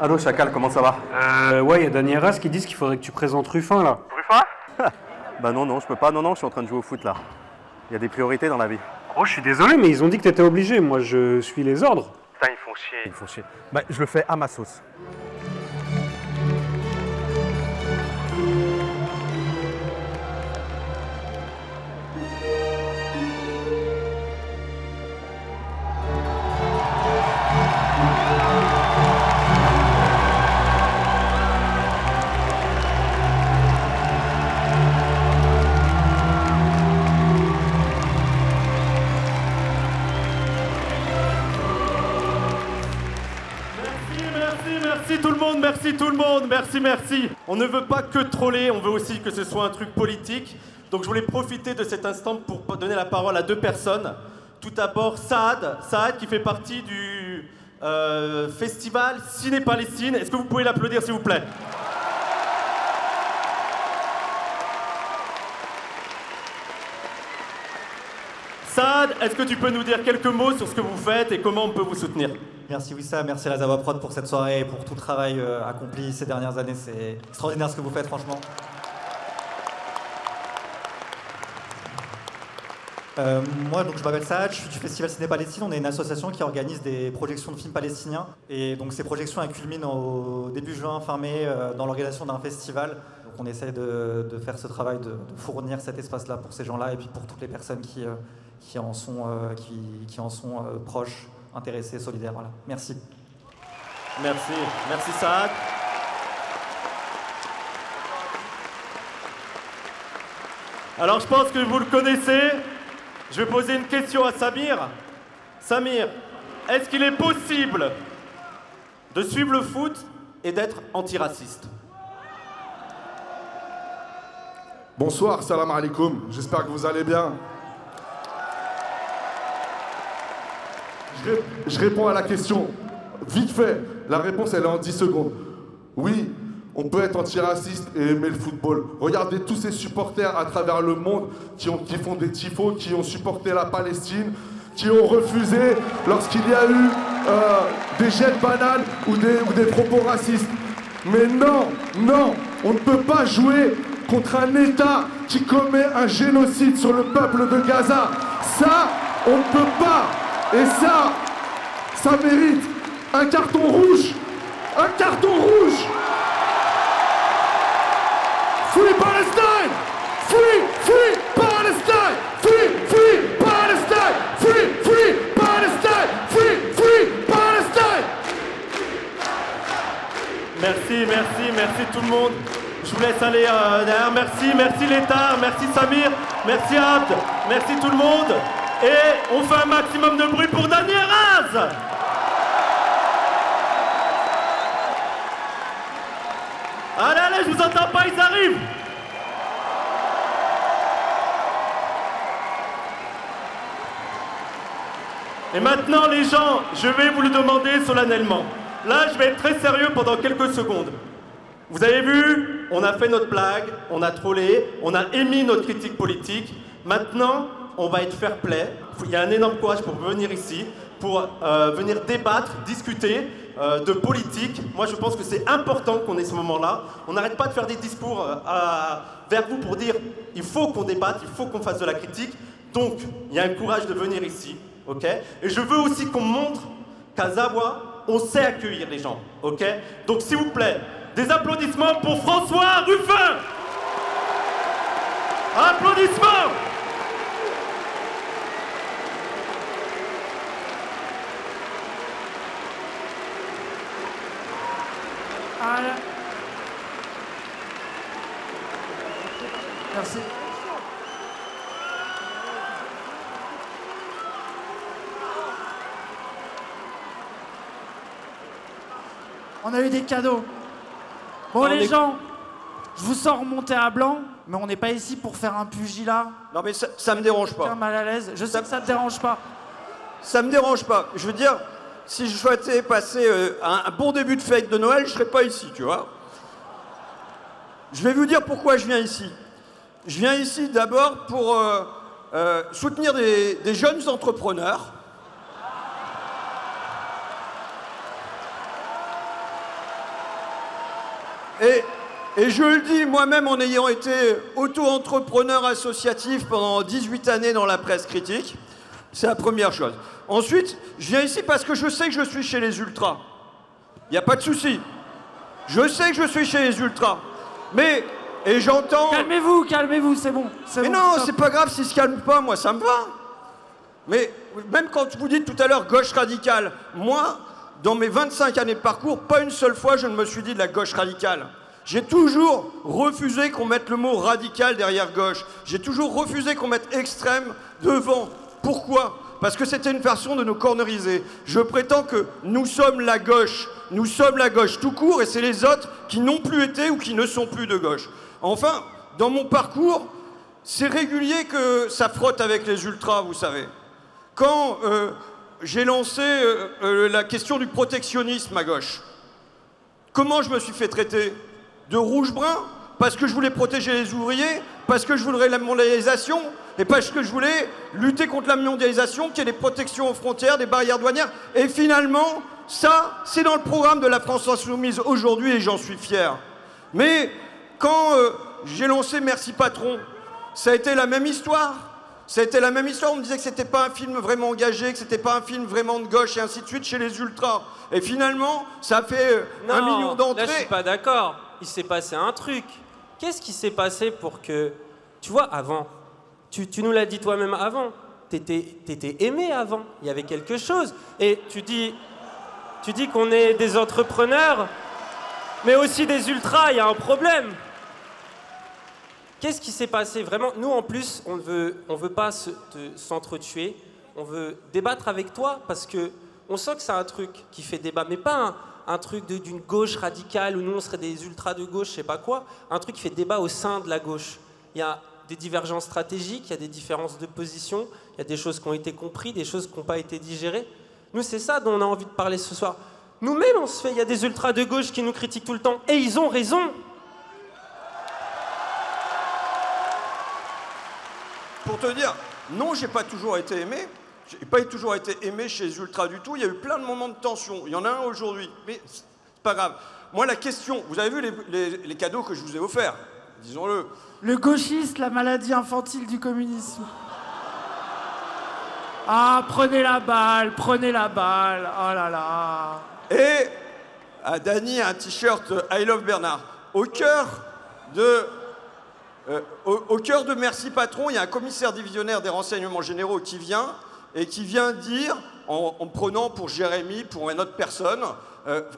Allô Chacal, comment ça va? Ouais, il y a Dani Arras qui disent qu'il faudrait que tu présentes Ruffin là. Ruffin? Bah non, je peux pas, non, je suis en train de jouer au foot là. Il y a des priorités dans la vie. Oh, je suis désolé, mais ils ont dit que t'étais obligé, moi je suis les ordres. Putain, ils font chier. Bah je le fais à ma sauce. Merci tout le monde, merci. On ne veut pas que troller, on veut aussi que ce soit un truc politique. Donc je voulais profiter de cet instant pour donner la parole à deux personnes. Tout d'abord Saad qui fait partie du festival Ciné-Palestine. Est-ce que vous pouvez l'applaudir s'il vous plaît? Saad, est-ce que tu peux nous dire quelques mots sur ce que vous faites et comment on peut vous soutenir? Merci Wissam, merci à la Zawa Prod pour cette soirée et pour tout le travail accompli ces dernières années. C'est extraordinaire ce que vous faites, franchement. Moi, donc, je m'appelle Saad, je suis du Festival Ciné-Palestine. On est une association qui organise des projections de films palestiniens. Et donc ces projections elles culminent au début juin, fin mai, dans l'organisation d'un festival. Donc on essaie de faire ce travail, de fournir cet espace-là pour ces gens-là et puis pour toutes les personnes qui en sont proches, intéressés, solidaires. Voilà. Merci. Merci Saad. Alors je pense que vous le connaissez. Je vais poser une question à Samir. Samir, est-ce qu'il est possible de suivre le foot et d'être antiraciste? Bonsoir, salam alaikum, j'espère que vous allez bien. Je réponds à la question, vite fait, la réponse elle est en 10 secondes. Oui, on peut être antiraciste et aimer le football. Regardez tous ces supporters à travers le monde qui font des tifos, qui ont supporté la Palestine, qui ont refusé lorsqu'il y a eu des jets de bananes ou des propos racistes. Mais non, on ne peut pas jouer contre un État qui commet un génocide sur le peuple de Gaza. Ça, on ne peut pas. Et ça mérite un carton rouge. Un carton rouge. Free Palestine! Free Palestine! Free Palestine! Free Palestine! Free Palestine! Merci tout le monde. Je vous laisse aller derrière. Merci l'État, merci Samir, merci Abd, merci tout le monde. Et on fait un maximum de bruit pour Dani Arras! Allez, je vous entends pas, ils arrivent! Et maintenant, les gens, je vais vous le demander solennellement. Là, je vais être très sérieux pendant quelques secondes. Vous avez vu, on a fait notre blague, on a trollé, on a émis notre critique politique. Maintenant, on va être fair play. Il y a un énorme courage pour venir ici, pour venir débattre, discuter de politique. Moi, je pense que c'est important qu'on ait ce moment-là. On n'arrête pas de faire des discours vers vous pour dire il faut qu'on débatte, il faut qu'on fasse de la critique. Donc, il y a un courage de venir ici, ok? Et je veux aussi qu'on montre qu'à Zawa, on sait accueillir les gens, ok? Donc, s'il vous plaît, des applaudissements pour François Ruffin! Applaudissements! Merci. On a eu des cadeaux. Bon les gens, je vous sens remonter à blanc, mais on n'est pas ici pour faire un pugilat. Non mais ça me dérange pas. Mal à l'aise. Je sais que ça te dérange pas. Ça me dérange pas. Je veux dire, si je souhaitais passer un bon début de fête de Noël, je serais pas ici, tu vois. Je vais vous dire pourquoi je viens ici. Je viens ici d'abord pour soutenir des jeunes entrepreneurs. Et je le dis moi-même en ayant été auto-entrepreneur associatif pendant 18 années dans la presse critique. C'est la première chose. Ensuite, je viens ici parce que je sais que je suis chez les ultras. Il n'y a pas de souci. Je sais que je suis chez les ultras. Mais, et j'entends... Calmez-vous, c'est bon. Mais bon, non, stop. c'est pas grave s'ils se calment pas, moi ça me va. Mais même quand vous dites tout à l'heure gauche radicale, moi, dans mes 25 années de parcours, pas une seule fois je ne me suis dit de la gauche radicale. J'ai toujours refusé qu'on mette le mot radical derrière gauche. J'ai toujours refusé qu'on mette extrême devant. Pourquoi ? Parce que c'était une façon de nous corneriser. Je prétends que nous sommes la gauche tout court, et c'est les autres qui n'ont plus été ou qui ne sont plus de gauche. Enfin, dans mon parcours, c'est régulier que ça frotte avec les ultras, vous savez. Quand j'ai lancé la question du protectionnisme à gauche, comment je me suis fait traiter ? De rouge-brun, parce que je voulais protéger les ouvriers, parce que je voulais la mondialisation, et parce que je voulais lutter contre la mondialisation, qu'il y ait des protections aux frontières, des barrières douanières. Et finalement, ça, c'est dans le programme de la France Insoumise aujourd'hui, et j'en suis fier. Mais quand j'ai lancé Merci Patron, ça a été la même histoire. Ça a été la même histoire. On me disait que c'était pas un film vraiment engagé, que c'était pas un film vraiment de gauche, et ainsi de suite chez les ultras. Et finalement, ça a fait 1 million d'entrées. Là, je suis pas d'accord. Il s'est passé un truc. Qu'est-ce qui s'est passé pour que... Tu vois, avant, tu nous l'as dit toi-même avant, t'étais aimé avant, il y avait quelque chose. Et tu dis qu'on est des entrepreneurs, mais aussi des ultras, il y a un problème. Qu'est-ce qui s'est passé vraiment? Nous, en plus, on veut pas s'entretuer, on veut débattre avec toi, parce que on sent que c'est un truc qui fait débat, mais pas un truc d'une gauche radicale où nous on serait des ultras de gauche, je sais pas quoi, un truc qui fait débat au sein de la gauche. Il y a des divergences stratégiques, il y a des différences de position, il y a des choses qui ont été comprises, des choses qui n'ont pas été digérées. Nous, c'est ça dont on a envie de parler ce soir. Nous-mêmes, on se fait, il y a des ultras de gauche qui nous critiquent tout le temps, et ils ont raison. Pour te dire, non, j'ai pas toujours été aimé. J'ai pas toujours été aimé chez les ultras du tout. Il y a eu plein de moments de tension. Il y en a un aujourd'hui, mais c'est pas grave. Moi, la question, vous avez vu les cadeaux que je vous ai offerts, disons-le. Le gauchiste, la maladie infantile du communisme. Ah, prenez la balle, oh là là. Et à Dany, un t-shirt I Love Bernard. Au cœur de Merci Patron, il y a un commissaire divisionnaire des renseignements généraux qui vient dire, en prenant pour Jérémy, pour une autre personne,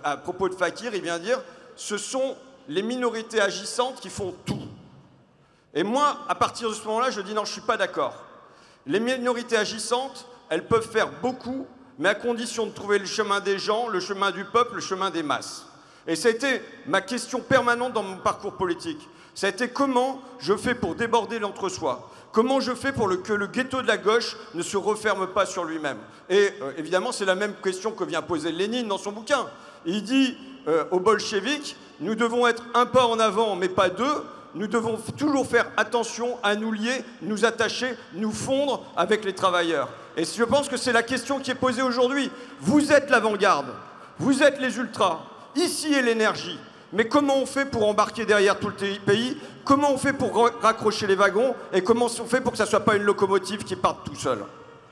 à propos de Fakir, il vient dire « ce sont les minorités agissantes qui font tout ». Et moi, à partir de ce moment-là, je dis « non, je ne suis pas d'accord ». Les minorités agissantes, elles peuvent faire beaucoup, mais à condition de trouver le chemin des gens, le chemin du peuple, le chemin des masses. Et ça a été ma question permanente dans mon parcours politique. Ça a été comment je fais pour déborder l'entre-soi. Comment je fais pour que le ghetto de la gauche ne se referme pas sur lui-même. Et évidemment, c'est la même question que vient poser Lénine dans son bouquin. Il dit aux bolcheviks, nous devons être un pas en avant, mais pas deux. Nous devons toujours faire attention à nous lier, nous attacher, nous fondre avec les travailleurs. Et je pense que c'est la question qui est posée aujourd'hui. Vous êtes l'avant-garde, vous êtes les ultras, ici est l'énergie. Mais comment on fait pour embarquer derrière tout le pays? Comment on fait pour raccrocher les wagons? Et comment on fait pour que ça ne soit pas une locomotive qui parte tout seul?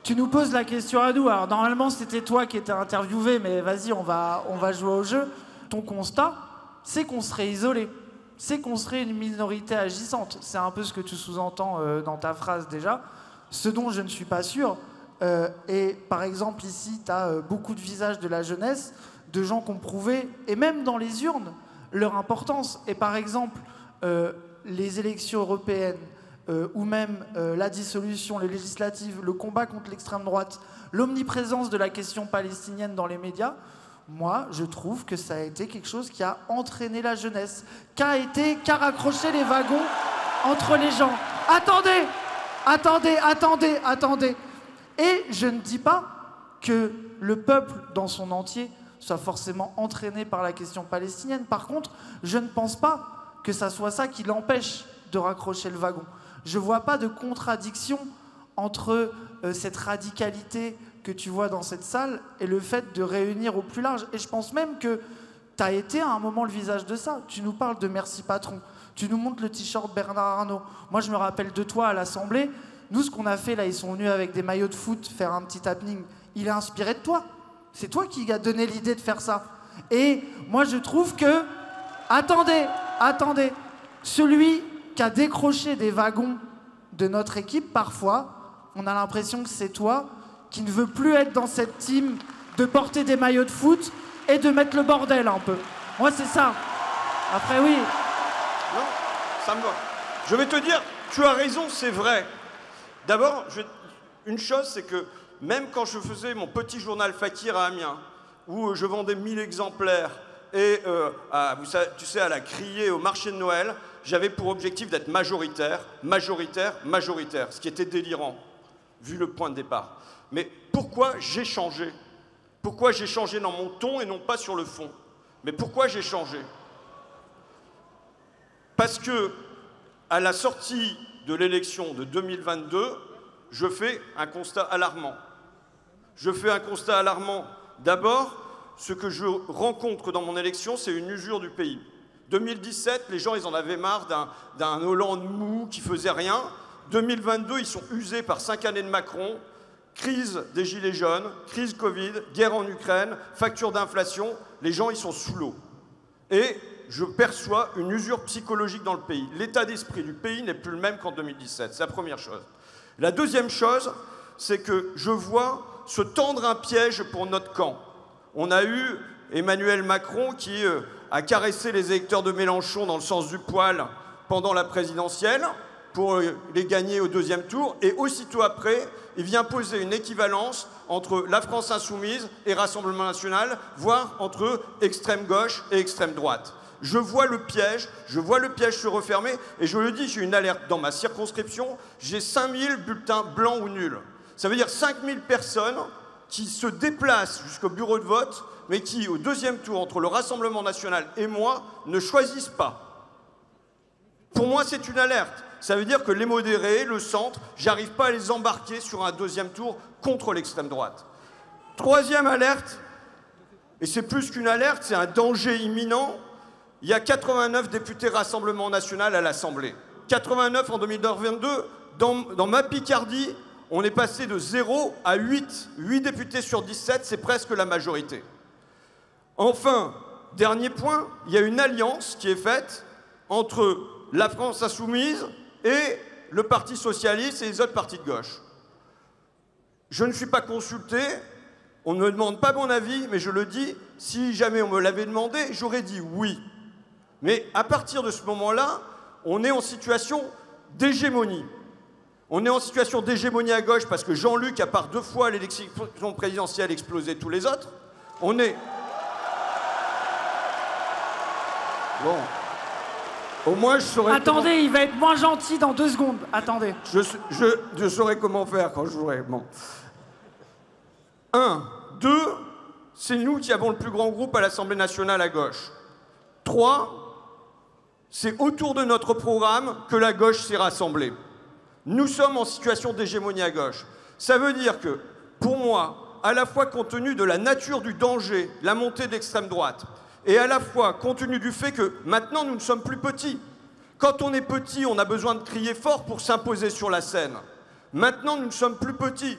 Tu nous poses la question à nous. Alors normalement c'était toi qui étais interviewé, mais vas-y, on va jouer au jeu. Ton constat, c'est qu'on serait isolé. C'est qu'on serait une minorité agissante. C'est un peu ce que tu sous-entends dans ta phrase déjà. Ce dont je ne suis pas sûr. Et par exemple ici, tu as beaucoup de visages de la jeunesse, de gens qui ont prouvé, et même dans les urnes, leur importance. Et par exemple, les élections européennes, ou même la dissolution, les législatives, le combat contre l'extrême droite, l'omniprésence de la question palestinienne dans les médias, moi, je trouve que ça a été quelque chose qui a entraîné la jeunesse, qu'a raccroché les wagons entre les gens. Attendez. Et je ne dis pas que le peuple dans son entier soit forcément entraîné par la question palestinienne. Par contre, je ne pense pas que ça soit ça qui l'empêche de raccrocher le wagon. Je ne vois pas de contradiction entre cette radicalité que tu vois dans cette salle et le fait de réunir au plus large. Et je pense même que T'as été à un moment le visage de ça. Tu nous parles de merci patron. Tu nous montres le t-shirt Bernard Arnault. Moi, je me rappelle de toi à l'Assemblée. Nous, ce qu'on a fait là, ils sont venus avec des maillots de foot faire un petit happening. Il est inspiré de toi. C'est toi qui as donné l'idée de faire ça. Et moi, je trouve que... Attendez. Celui qui a décroché des wagons de notre équipe, parfois, on a l'impression que c'est toi qui ne veux plus être dans cette team de porter des maillots de foot et de mettre le bordel un peu. Moi, c'est ça. Après, oui. Non, ça me va. Je vais te dire, tu as raison, c'est vrai. D'abord, une chose, c'est que même quand je faisais mon petit journal Fakir à Amiens, où je vendais 1000 exemplaires, et tu sais, à la criée au marché de Noël, j'avais pour objectif d'être majoritaire, ce qui était délirant, vu le point de départ. Mais pourquoi j'ai changé? Pourquoi j'ai changé dans mon ton et non pas sur le fond? Mais pourquoi j'ai changé? Parce que, à la sortie de l'élection de 2022, je fais un constat alarmant. Je fais un constat alarmant. D'abord, ce que je rencontre dans mon élection, c'est une usure du pays. 2017, les gens, ils en avaient marre d'un Hollande mou qui faisait rien. 2022, ils sont usés par 5 années de Macron. Crise des gilets jaunes, crise Covid, guerre en Ukraine, facture d'inflation. Les gens, ils sont sous l'eau. Et je perçois une usure psychologique dans le pays. L'état d'esprit du pays n'est plus le même qu'en 2017. C'est la première chose. La deuxième chose, c'est que je vois se tendre un piège pour notre camp. On a eu Emmanuel Macron qui a caressé les électeurs de Mélenchon dans le sens du poil pendant la présidentielle pour les gagner au deuxième tour. Et aussitôt après, il vient poser une équivalence entre la France insoumise et Rassemblement national, voire entre extrême gauche et extrême droite. Je vois le piège se refermer, et je le dis, j'ai une alerte dans ma circonscription, j'ai 5000 bulletins blancs ou nuls. Ça veut dire 5000 personnes qui se déplacent jusqu'au bureau de vote, mais qui, au deuxième tour, entre le Rassemblement national et moi, ne choisissent pas. Pour moi, c'est une alerte. Ça veut dire que les modérés, le centre, j'arrive pas à les embarquer sur un deuxième tour contre l'extrême droite. Troisième alerte, et c'est plus qu'une alerte, c'est un danger imminent. Il y a 89 députés Rassemblement national à l'Assemblée. 89 en 2022. Dans ma Picardie, on est passé de 0 à 8. 8 députés sur 17, c'est presque la majorité. Enfin, dernier point, il y a une alliance qui est faite entre la France insoumise et le Parti socialiste et les autres partis de gauche. Je ne suis pas consulté, on ne me demande pas mon avis, mais je le dis, si jamais on me l'avait demandé, j'aurais dit oui. Mais à partir de ce moment-là, on est en situation d'hégémonie. On est en situation d'hégémonie à gauche parce que Jean-Luc, à part 2 fois l'élection présidentielle, explosait tous les autres. On est... Bon... Au moins, je saurais... Attendez, il va être moins gentil dans 2 secondes. Attendez. Je saurais comment faire quand je jouerai. Bon. 1. 2, c'est nous qui avons le plus grand groupe à l'Assemblée nationale à gauche. 3, c'est autour de notre programme que la gauche s'est rassemblée. Nous sommes en situation d'hégémonie à gauche. Ça veut dire que, pour moi, à la fois compte tenu de la nature du danger, la montée de l'extrême droite, et à la fois compte tenu du fait que maintenant nous ne sommes plus petits. Quand on est petit, on a besoin de crier fort pour s'imposer sur la scène. Maintenant, nous ne sommes plus petits.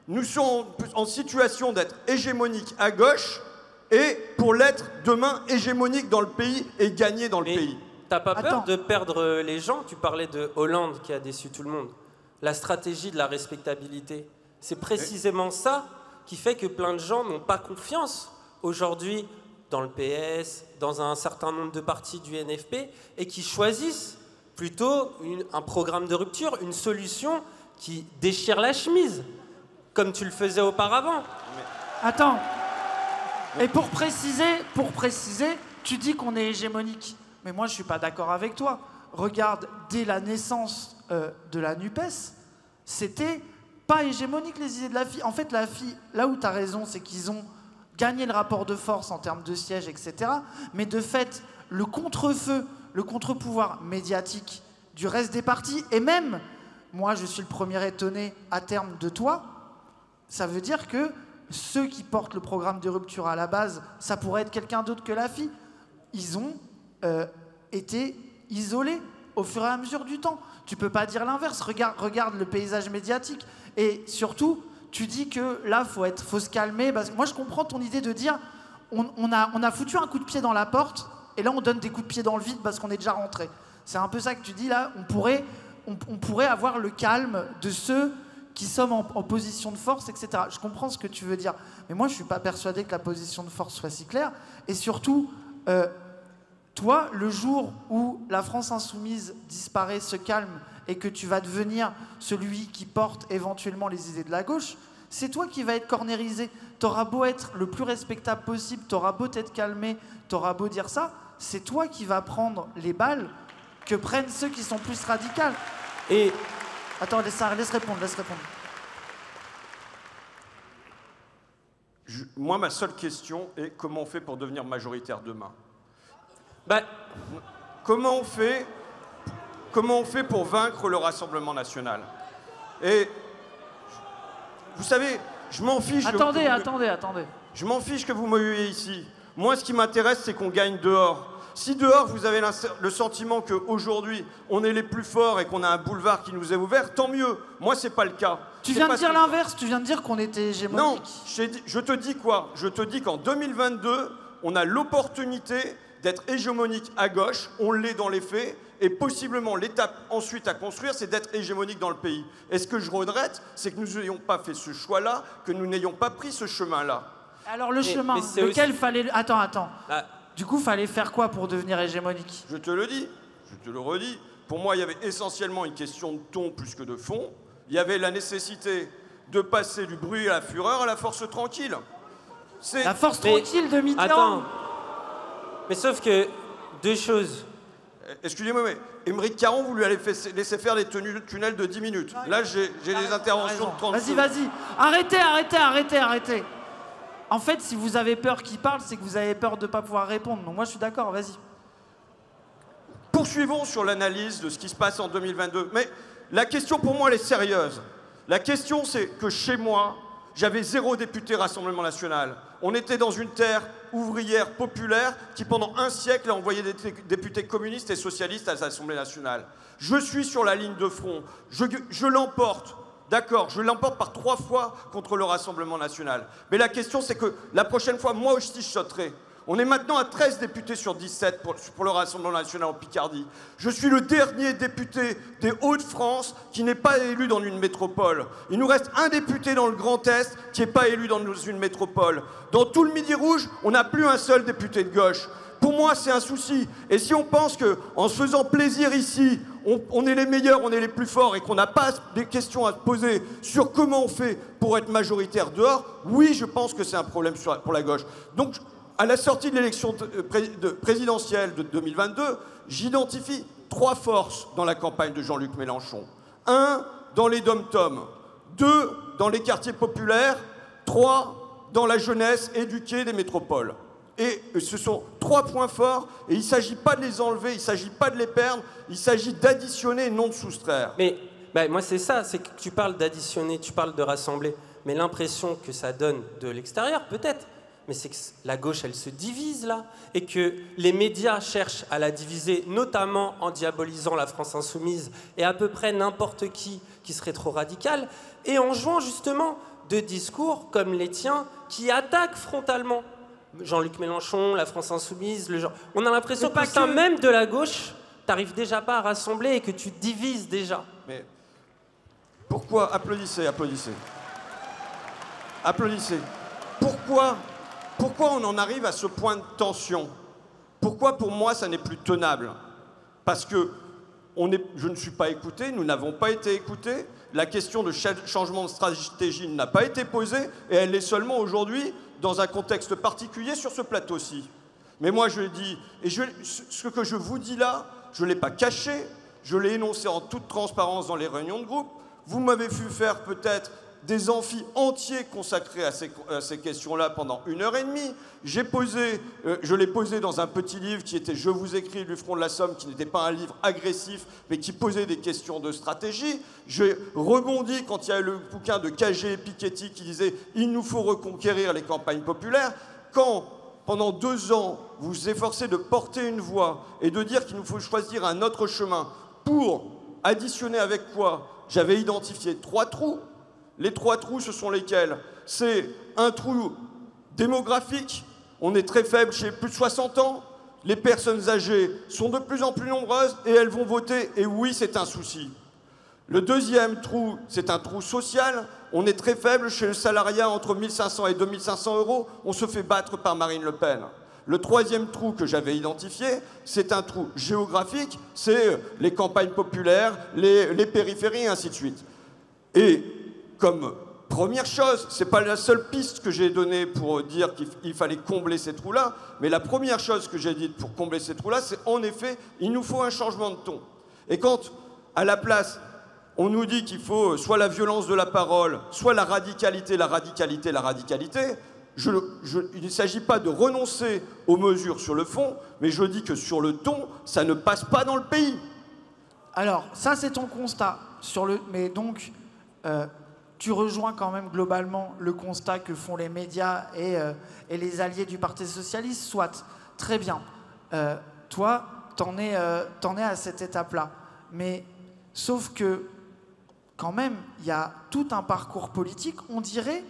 Nous sommes en situation d'être hégémoniques à gauche et pour l'être demain hégémonique dans le pays et gagner dans le pays. T'as pas peur de perdre les gens? Tu parlais de Hollande qui a déçu tout le monde. La stratégie de la respectabilité, c'est précisément ça qui fait que plein de gens n'ont pas confiance aujourd'hui dans le PS, dans un certain nombre de partis du NFP, et qui choisissent plutôt un programme de rupture, une solution qui déchire la chemise, comme tu le faisais auparavant. Attends. Et pour préciser, tu dis qu'on est hégémonique. Mais moi, je suis pas d'accord avec toi. Regarde, dès la naissance de la NUPES, c'était pas hégémonique les idées de la FI. En fait, la FI, là où tu as raison, c'est qu'ils ont gagner le rapport de force en termes de sièges, etc. Mais de fait, le contre-feu, le contre-pouvoir médiatique du reste des partis, et même, moi je suis le premier étonné à terme de toi, ça veut dire que ceux qui portent le programme de rupture à la base, ça pourrait être quelqu'un d'autre que la fille. Ils ont été isolés au fur et à mesure du temps. Tu peux pas dire l'inverse. Regarde le paysage médiatique. Et surtout, tu dis que là, faut se calmer. Parce que moi, je comprends ton idée de dire on a foutu un coup de pied dans la porte et là, on donne des coups de pied dans le vide parce qu'on est déjà rentré. C'est un peu ça que tu dis là. On pourrait avoir le calme de ceux qui sommes en position de force, etc. Je comprends ce que tu veux dire. Mais moi, je suis pas persuadé que la position de force soit si claire. Et surtout, toi, le jour où la France insoumise disparaît, se calme, et que tu vas devenir celui qui porte éventuellement les idées de la gauche, c'est toi qui vas être cornérisé. T'auras beau être le plus respectable possible, t'auras beau t'être calmé, t'auras beau dire ça, c'est toi qui vas prendre les balles que prennent ceux qui sont plus radicaux. Et... Attends, laisse répondre. Moi, ma seule question est comment on fait pour devenir majoritaire demain? Comment on fait pour vaincre le Rassemblement national? Et vous savez, je m'en fiche. Attendez. Je m'en fiche que vous m'ayez ici. Moi, ce qui m'intéresse, c'est qu'on gagne dehors. Si dehors, vous avez le sentiment qu'aujourd'hui, on est les plus forts et qu'on a un boulevard qui nous est ouvert, tant mieux. Moi, c'est pas le cas. Tu viens de dire l'inverse. Tu viens de dire qu'on était hégémonique. Non, je te dis quoi? Je te dis qu'en 2022, on a l'opportunité d'être hégémonique à gauche, on l'est dans les faits, et possiblement l'étape ensuite à construire, c'est d'être hégémonique dans le pays. Et ce que je regrette, c'est que nous n'ayons pas fait ce choix-là, que nous n'ayons pas pris ce chemin-là. Alors le chemin, lequel fallait... Attends. Du coup, fallait faire quoi pour devenir hégémonique? Je te le dis, je te le redis. Pour moi, il y avait essentiellement une question de ton plus que de fond. Il y avait la nécessité de passer du bruit à la fureur à la force tranquille. La force tranquille de Mitterrand. Attends. Mais sauf que, deux choses. Excusez-moi, mais Aymeric Caron, vous lui avez laissé faire des tunnels de 10 minutes. Là, j'ai des interventions de 30 secondes. Vas-y. Arrêtez. En fait, si vous avez peur qu'il parle, c'est que vous avez peur de ne pas pouvoir répondre. Donc moi, je suis d'accord, vas-y. Poursuivons sur l'analyse de ce qui se passe en 2022. Mais la question, pour moi, elle est sérieuse. La question, c'est que chez moi, j'avais 0 député Rassemblement National. On était dans une terre ouvrière populaire qui, pendant un siècle, a envoyé des députés communistes et socialistes à l'Assemblée nationale. Je suis sur la ligne de front. Je l'emporte. D'accord, je l'emporte par 3 fois contre le Rassemblement national. Mais la question, c'est que la prochaine fois, moi aussi, je sauterai. On est maintenant à 13 députés sur 17 pour le Rassemblement national en Picardie. Je suis le dernier député des Hauts-de-France qui n'est pas élu dans une métropole. Il nous reste un député dans le Grand Est qui n'est pas élu dans une métropole. Dans tout le Midi Rouge, on n'a plus un seul député de gauche. Pour moi, c'est un souci. Et si on pense qu'en se faisant plaisir ici, on est les meilleurs, on est les plus forts et qu'on n'a pas des questions à se poser sur comment on fait pour être majoritaire dehors, oui, je pense que c'est un problème pour la gauche. Donc, à la sortie de l'élection présidentielle de 2022, j'identifie 3 forces dans la campagne de Jean-Luc Mélenchon. 1, dans les dom-toms. 2, dans les quartiers populaires. 3, dans la jeunesse éduquée des métropoles. Et ce sont 3 points forts, et il ne s'agit pas de les enlever, il ne s'agit pas de les perdre, il s'agit d'additionner et non de soustraire. Mais moi, c'est ça, c'est que tu parles d'additionner, tu parles de rassembler, mais l'impression que ça donne de l'extérieur, peut-être, mais c'est que la gauche, elle se divise là, et que les médias cherchent à la diviser, notamment en diabolisant la France insoumise et à peu près n'importe qui serait trop radical, et en jouant justement de discours comme les tiens qui attaquent frontalement Jean-Luc Mélenchon, la France insoumise, le genre. On a l'impression que ça même de la gauche, t'arrives déjà pas à rassembler et que tu te divises déjà. Mais pourquoi? Applaudissez. Pourquoi on en arrive à ce point de tension? Pourquoi pour moi ça n'est plus tenable? Parce que je ne suis pas écouté, nous n'avons pas été écoutés, la question de changement de stratégie n'a pas été posée, et elle est seulement aujourd'hui dans un contexte particulier sur ce plateau-ci. Mais moi je dis, et ce que je vous dis là, je ne l'ai pas caché, je l'ai énoncé en toute transparence dans les réunions de groupe. Vous m'avez vu faire peut-être des amphis entiers consacrés à ces questions-là pendant 1h30. Je l'ai posé dans un petit livre qui était « Je vous écris du front de la Somme », qui n'était pas un livre agressif, mais qui posait des questions de stratégie. J'ai rebondi quand il y a eu le bouquin de Cagé et Piketty qui disait « Il nous faut reconquérir les campagnes populaires ». Quand, pendant 2 ans, vous vous efforcez de porter une voix et de dire qu'il nous faut choisir un autre chemin pour additionner avec quoi j'avais identifié 3 trous. Les 3 trous, ce sont lesquels? C'est un trou démographique. On est très faible chez plus de 60 ans. Les personnes âgées sont de plus en plus nombreuses et elles vont voter. Et oui, c'est un souci. Le deuxième trou, c'est un trou social. On est très faible chez le salariat entre 1 500 et 2 500 euros. On se fait battre par Marine Le Pen. Le troisième trou que j'avais identifié, c'est un trou géographique. C'est les campagnes populaires, les périphéries, et ainsi de suite. Et comme première chose, ce n'est pas la seule piste que j'ai donnée pour dire qu'il fallait combler ces trous-là, mais la première chose que j'ai dite pour combler ces trous-là, c'est en effet, il nous faut un changement de ton. Et quand, à la place, on nous dit qu'il faut soit la violence de la parole, soit la radicalité, il ne s'agit pas de renoncer aux mesures sur le fond, mais je dis que sur le ton, ça ne passe pas dans le pays. Alors, ça c'est ton constat. Mais donc, tu rejoins quand même globalement le constat que font les médias et les alliés du Parti socialiste, soit. Très bien. Toi, t'en es à cette étape-là. Mais sauf que, quand même, il y a tout un parcours politique, on dirait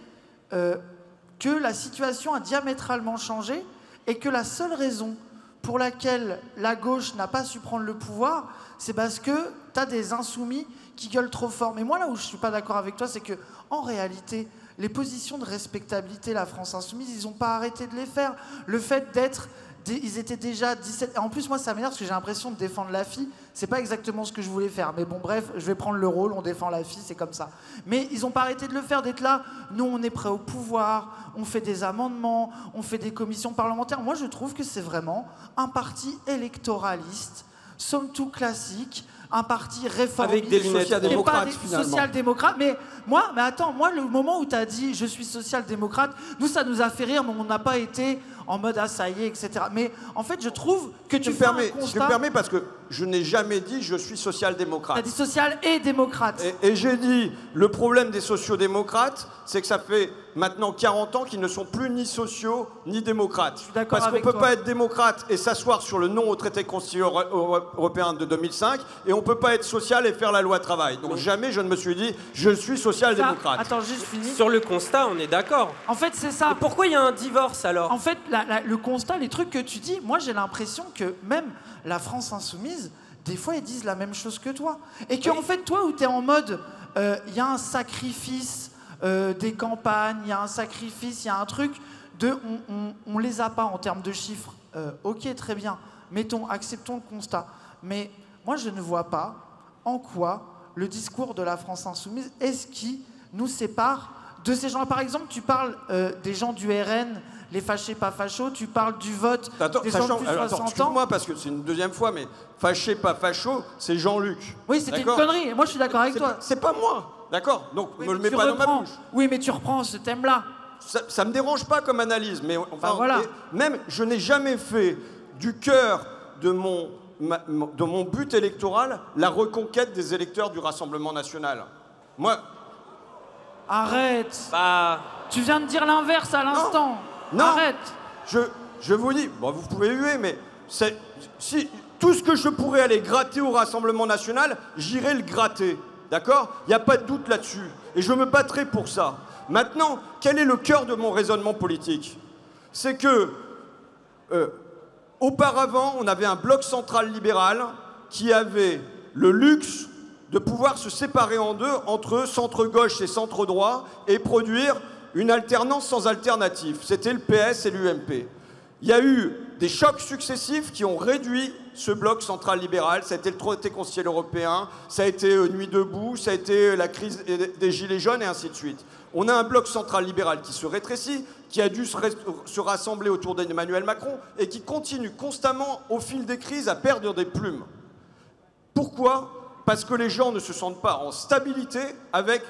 que la situation a diamétralement changé et que la seule raison pour laquelle la gauche n'a pas su prendre le pouvoir, c'est parce que tu as des insoumis qui gueulent trop fort. Mais moi, là où je ne suis pas d'accord avec toi, c'est que en réalité, les positions de respectabilité, la France insoumise, ils n'ont pas arrêté de les faire. Le fait d'être... Ils étaient déjà 17... En plus, moi, ça m'énerve parce que j'ai l'impression de défendre la fille. C'est pas exactement ce que je voulais faire. Mais bon, bref, je vais prendre le rôle, on défend la fille, c'est comme ça. Mais ils n'ont pas arrêté de le faire, d'être là. Nous, on est prêts au pouvoir, on fait des amendements, on fait des commissions parlementaires. Moi, je trouve que c'est vraiment un parti électoraliste, somme toute classique, un parti réformiste. Avec des lunettes social-démocrates, finalement. Social-démocrate, mais attends, le moment où tu as dit « je suis social-démocrate », nous, ça nous a fait rire, mais on n'a pas été en mode assaillé, etc. Mais en fait, je trouve que tu fais un constat... Je me permets parce que je n'ai jamais dit « je suis social-démocrate ». Tu as dit social et démocrate. Et j'ai dit, le problème des sociodémocrates, c'est que ça fait maintenant 40 ans qu'ils ne sont plus ni sociaux ni démocrates. Je suis d'accord parce qu'on avec ne peut toi. pas être démocrate et s'asseoir sur le non au traité constitutionnel européen de 2005, et on ne peut pas être social et faire la loi travail. Donc jamais je ne me suis dit, je suis social-démocrate. Attends, juste fini. Sur le constat, on est d'accord. En fait, c'est ça. Et pourquoi il y a un divorce alors? En fait, le constat, les trucs que tu dis, moi j'ai l'impression que même la France insoumise, des fois ils disent la même chose que toi. Et que en fait, toi où tu es en mode, il y a un sacrifice des campagnes, il y a un sacrifice, il y a un truc de on les a pas en termes de chiffres. Ok, très bien. Mettons, acceptons le constat. Mais moi je ne vois pas en quoi le discours de la France insoumise est ce qui nous sépare de ces gens-là. Par exemple, tu parles des gens du RN, les fâchés pas fachos, tu parles du vote des gens de plus de 60 ans. Excuse-moi parce que c'est une deuxième fois, mais fâché pas facho, c'est Jean-Luc. Oui, c'était une connerie, et moi je suis d'accord avec toi. C'est pas moi, d'accord? Donc Oui, me le mais mets pas dans ma bouche. Oui, mais tu reprends ce thème-là. Ça me dérange pas comme analyse, mais enfin, voilà. Même je n'ai jamais fait du cœur de mon but électoral la reconquête des électeurs du Rassemblement national. Moi... Arrête. Tu viens de dire l'inverse à l'instant. Non. Arrête. Je vous dis, bon, vous pouvez huer, mais si tout ce que je pourrais aller gratter au Rassemblement national, j'irai le gratter. D'accord? Il n'y a pas de doute là-dessus. Et je me battrai pour ça. Maintenant, quel est le cœur de mon raisonnement politique? C'est que, auparavant, on avait un bloc central libéral qui avait le luxe de pouvoir se séparer en deux entre centre-gauche et centre-droit et produire une alternance sans alternative. C'était le PS et l'UMP. Il y a eu des chocs successifs qui ont réduit ce bloc central libéral. Ça a été le traité constitutionnel européen, ça a été Nuit debout, ça a été la crise des Gilets jaunes et ainsi de suite. On a un bloc central libéral qui se rétrécit, qui a dû se rassembler autour d'Emmanuel Macron et qui continue constamment, au fil des crises, à perdre des plumes. Pourquoi ? parce que les gens ne se sentent pas en stabilité avec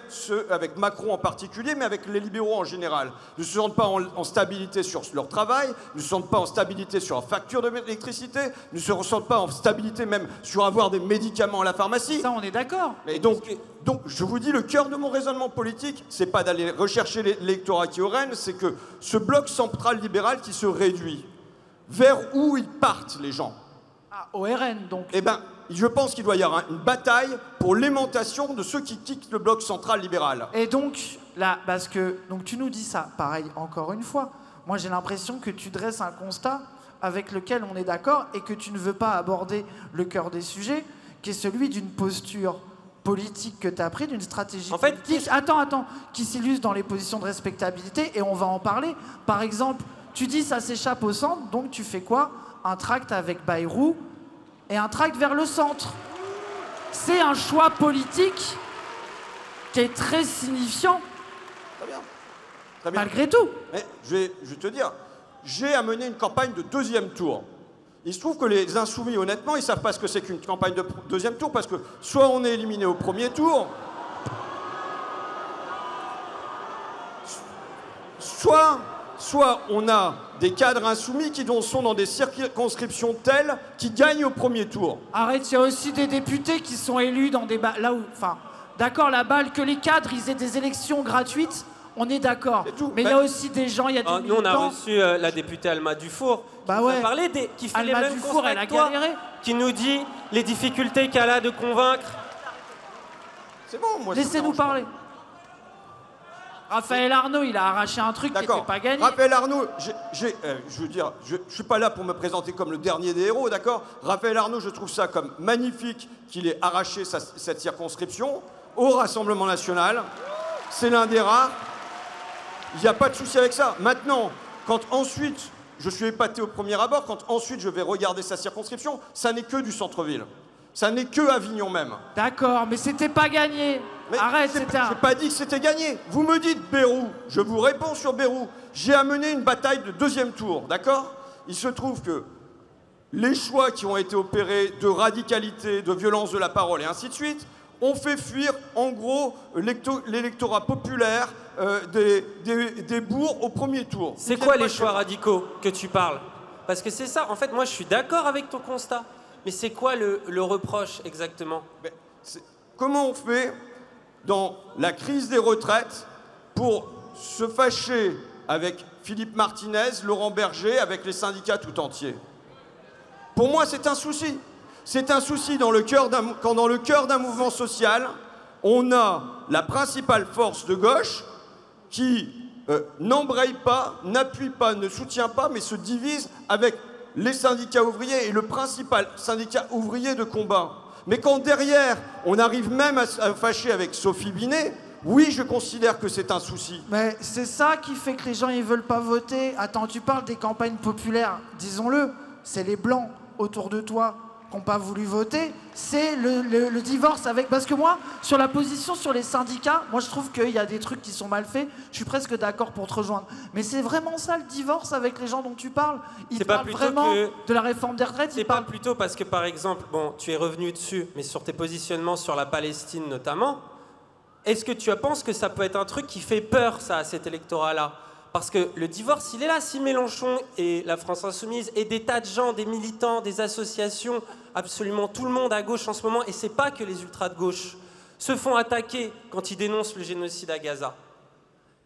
Macron en particulier, mais avec les libéraux en général. Ne se sentent pas en stabilité sur leur travail, ne se sentent pas en stabilité sur leur facture d'électricité, ne se ressentent pas en stabilité même sur avoir des médicaments à la pharmacie. Ça, on est d'accord. Et donc, je vous dis, le cœur de mon raisonnement politique, c'est pas d'aller rechercher l'électorat qui est au Rennes, c'est que ce bloc central-libéral qui se réduit, vers où ils partent, les gens? Ah, au RN, donc. Eh bien, je pense qu'il doit y avoir une bataille pour l'aimantation de ceux qui quittent le bloc central-libéral. Et donc, là, parce que donc tu nous dis ça, pareil, encore une fois. Moi, j'ai l'impression que tu dresses un constat avec lequel on est d'accord et que tu ne veux pas aborder le cœur des sujets, qui est celui d'une posture politique que tu as pris, d'une stratégie politique. Attends, qui s'illustre dans les positions de respectabilité, et on va en parler. Par exemple, tu dis ça s'échappe au centre, donc tu fais quoi? Un tract avec Bayrou et un tract vers le centre. C'est un choix politique qui est très signifiant. Très bien. Très bien. Malgré tout. Mais je vais te dire, j'ai amené une campagne de deuxième tour. Il se trouve que les insoumis, honnêtement, ils ne savent pas ce que c'est qu'une campagne de deuxième tour, parce que soit on est éliminé au premier tour, soit on a des cadres insoumis qui sont dans des circonscriptions telles qui gagnent au premier tour. Arrête, il y a aussi des députés qui sont élus dans des là où, enfin, d'accord, la balle que les cadres ils aient des élections gratuites, on est d'accord. Mais il y a aussi des gens, il y a des nous on a militants. reçu la députée Alma Dufour Bah ouais. qui a parlé qui fait Alma les mêmes Dufour, constats elle a que toi, galéré. qui nous dit les difficultés qu'elle a de convaincre. C'est bon, moi. ça me Laissez-nous dérange pas. parler. Raphaël Arnaud, il a arraché un truc qui n'était pas gagné. Raphaël Arnaud, je veux dire, je suis pas là pour me présenter comme le dernier des héros, d'accord? Raphaël Arnaud, je trouve ça comme magnifique qu'il ait arraché cette circonscription au Rassemblement National. C'est l'un des rares. Il n'y a pas de souci avec ça. Maintenant, quand ensuite, je suis épaté au premier abord, quand ensuite je vais regarder sa circonscription, ça n'est que du centre-ville. Ça n'est que Avignon même. D'accord, mais c'était pas gagné. Mais Arrête, c'était un... J'ai pas dit que c'était gagné. Vous me dites Bérou, je vous réponds sur Bérou. J'ai amené une bataille de deuxième tour, d'accord? Il se trouve que les choix qui ont été opérés de radicalité, de violence de la parole et ainsi de suite, ont fait fuir en gros l'électorat populaire des bourgs au premier tour. C'est quoi les choix radicaux que tu parles? Parce que c'est ça, en fait, moi je suis d'accord avec ton constat. Mais c'est quoi le reproche exactement? Comment on fait dans la crise des retraites pour se fâcher avec Philippe Martinez, Laurent Berger, avec les syndicats tout entiers? Pour moi, c'est un souci. C'est un souci quand dans le cœur d'un mouvement social, on a la principale force de gauche qui n'embraye pas, n'appuie pas, ne soutient pas, mais se divise avec les syndicats ouvriers et le principal syndicat ouvrier de combat. Mais quand derrière, on arrive même à fâcher avec Sophie Binet, oui, je considère que c'est un souci. Mais c'est ça qui fait que les gens ils veulent pas voter. Attends, tu parles des campagnes populaires, disons-le, c'est les blancs autour de toi qui n'ont pas voulu voter, c'est le divorce avec... Parce que moi, sur la position sur les syndicats, moi je trouve qu'il y a des trucs qui sont mal faits, je suis presque d'accord pour te rejoindre. Mais c'est vraiment ça le divorce avec les gens dont tu parles? Ils parlent vraiment de la réforme des retraites? C'est pas plutôt parce que par exemple, bon, tu es revenu dessus, mais sur tes positionnements sur la Palestine notamment, est-ce que tu penses que ça peut être un truc qui fait peur, ça, à cet électorat-là? Parce que le divorce, il est là. Si Mélenchon et la France Insoumise et des tas de gens, des militants, des associations, absolument tout le monde à gauche en ce moment, et c'est pas que les ultras de gauche, se font attaquer quand ils dénoncent le génocide à Gaza.